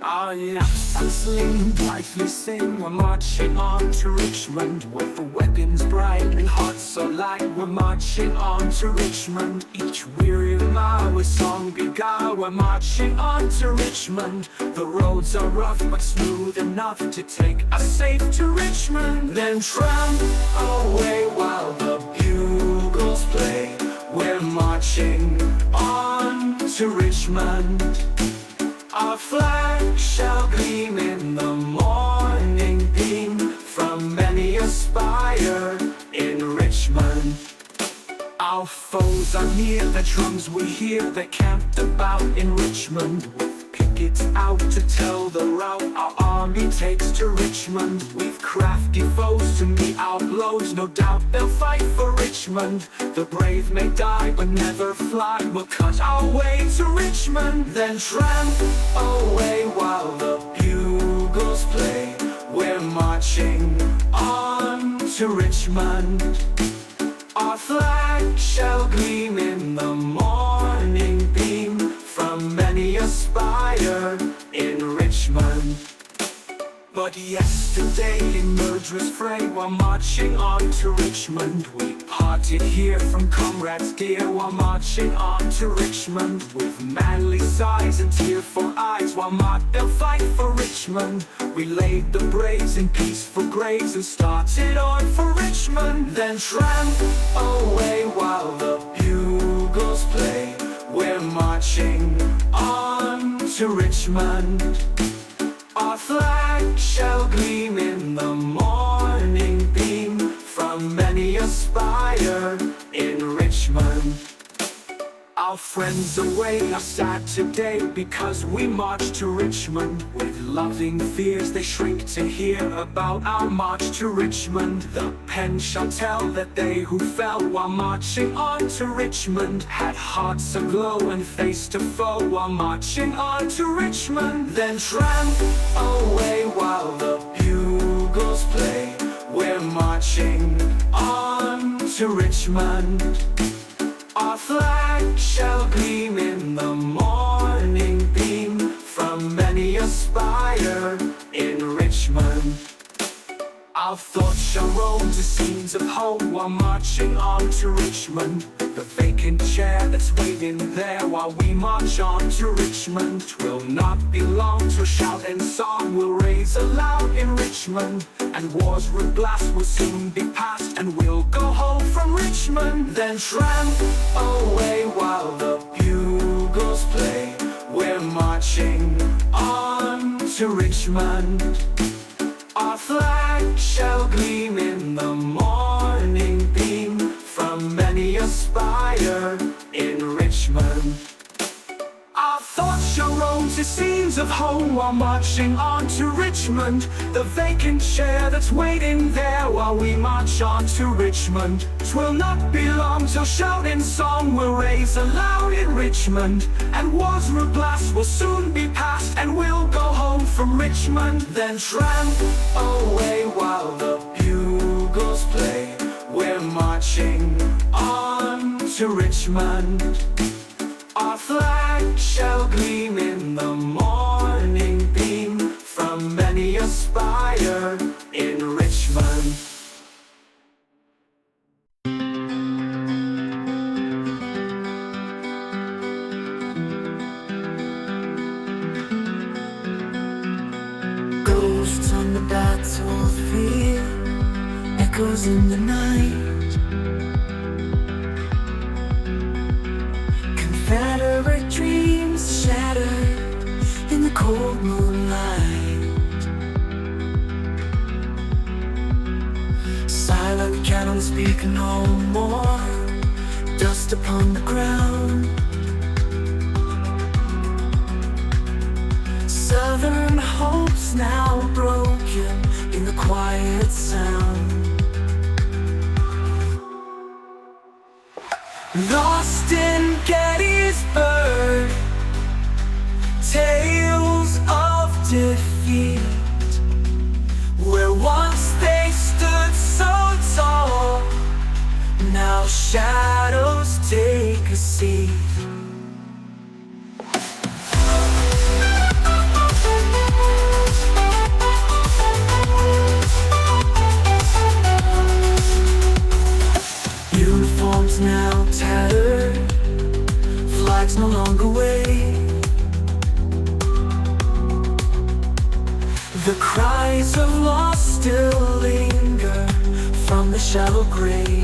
Our yaps sling, blithely sing, we're marching on to Richmond with the weapons bright and hearts so light. We're marching on to Richmond, each weary mile with song beguile. We're marching on to Richmond, the roads are rough but smooth enough to take us safe to Richmond. Then tramp away while the bugles play. We're marching on to Richmond. Our flag shall gleam in the morning beam from many a spire in Richmond. Our foes are near, the drums we hear, they camped about in Richmond with pickets out to tell the route our army takes to Richmond. We've crafty foes to meet our blows, no doubt they'll fight for Richmond. The brave may die but never fly, we'll cut our way to Richmond. Then tramp away while the bugles play. We're marching on to Richmond. Our flag shall gleam in the morning beam from many a spire in Richmond. But yesterday in murderous fray, while marching on to Richmond, we parted here from comrades dear. While marching on to Richmond with manly sighs and tearful eyes, while they'll fight for Richmond, we laid the braves in peaceful graves and started on for Richmond. Then tramp away while the bugles play. We're marching on to Richmond. Our flag shall gleam in the morning beam from many a spire in Richmond. Our friends away are sad today because we march to Richmond. With loving fears they shrink to hear about our march to Richmond. The pen shall tell that they who fell while marching on to Richmond had hearts aglow and faced a foe while marching on to Richmond. Then tramp away while the bugles play. We're marching on to Richmond. Our flag shall gleam in the morning beam from many a spire in Richmond. Our thoughts shall roam to scenes of home while marching on to Richmond. The vacant chair that's waiting there while we march on to Richmond. 'Twill not be long till shout and song will raise aloud in Richmond. And war's rude blast will soon be past and we'll go home from Richmond. Then tramp away while the bugles play. We're marching on to Richmond. Our flag shall gleam in the morning beam from many a spire in Richmond. Our thoughts shall roam to scenes of home while marching on to Richmond. The vacant chair that's waiting there while we march on to Richmond. 'Twill not be long till shout and song will raise aloud in Richmond. And war's rude blast will soon be past and we'll go home from Richmond. Then tramp away while the bugles play. We're marching on to Richmond. Our flag shall gleam in the morning beam from many a spire in Richmond. echoes in the night. Confederate dreams shattered in the cold moonlight. Silent cannon speak no more. Dust upon the ground. Southern hopes now broken in the quiet sound. Lost in Gettysburg, tales of defeat, where once they stood so tall, now shadows take a seat. Uniforms now tattered, flags no longer wave. The cries of loss still linger from the shallow grave.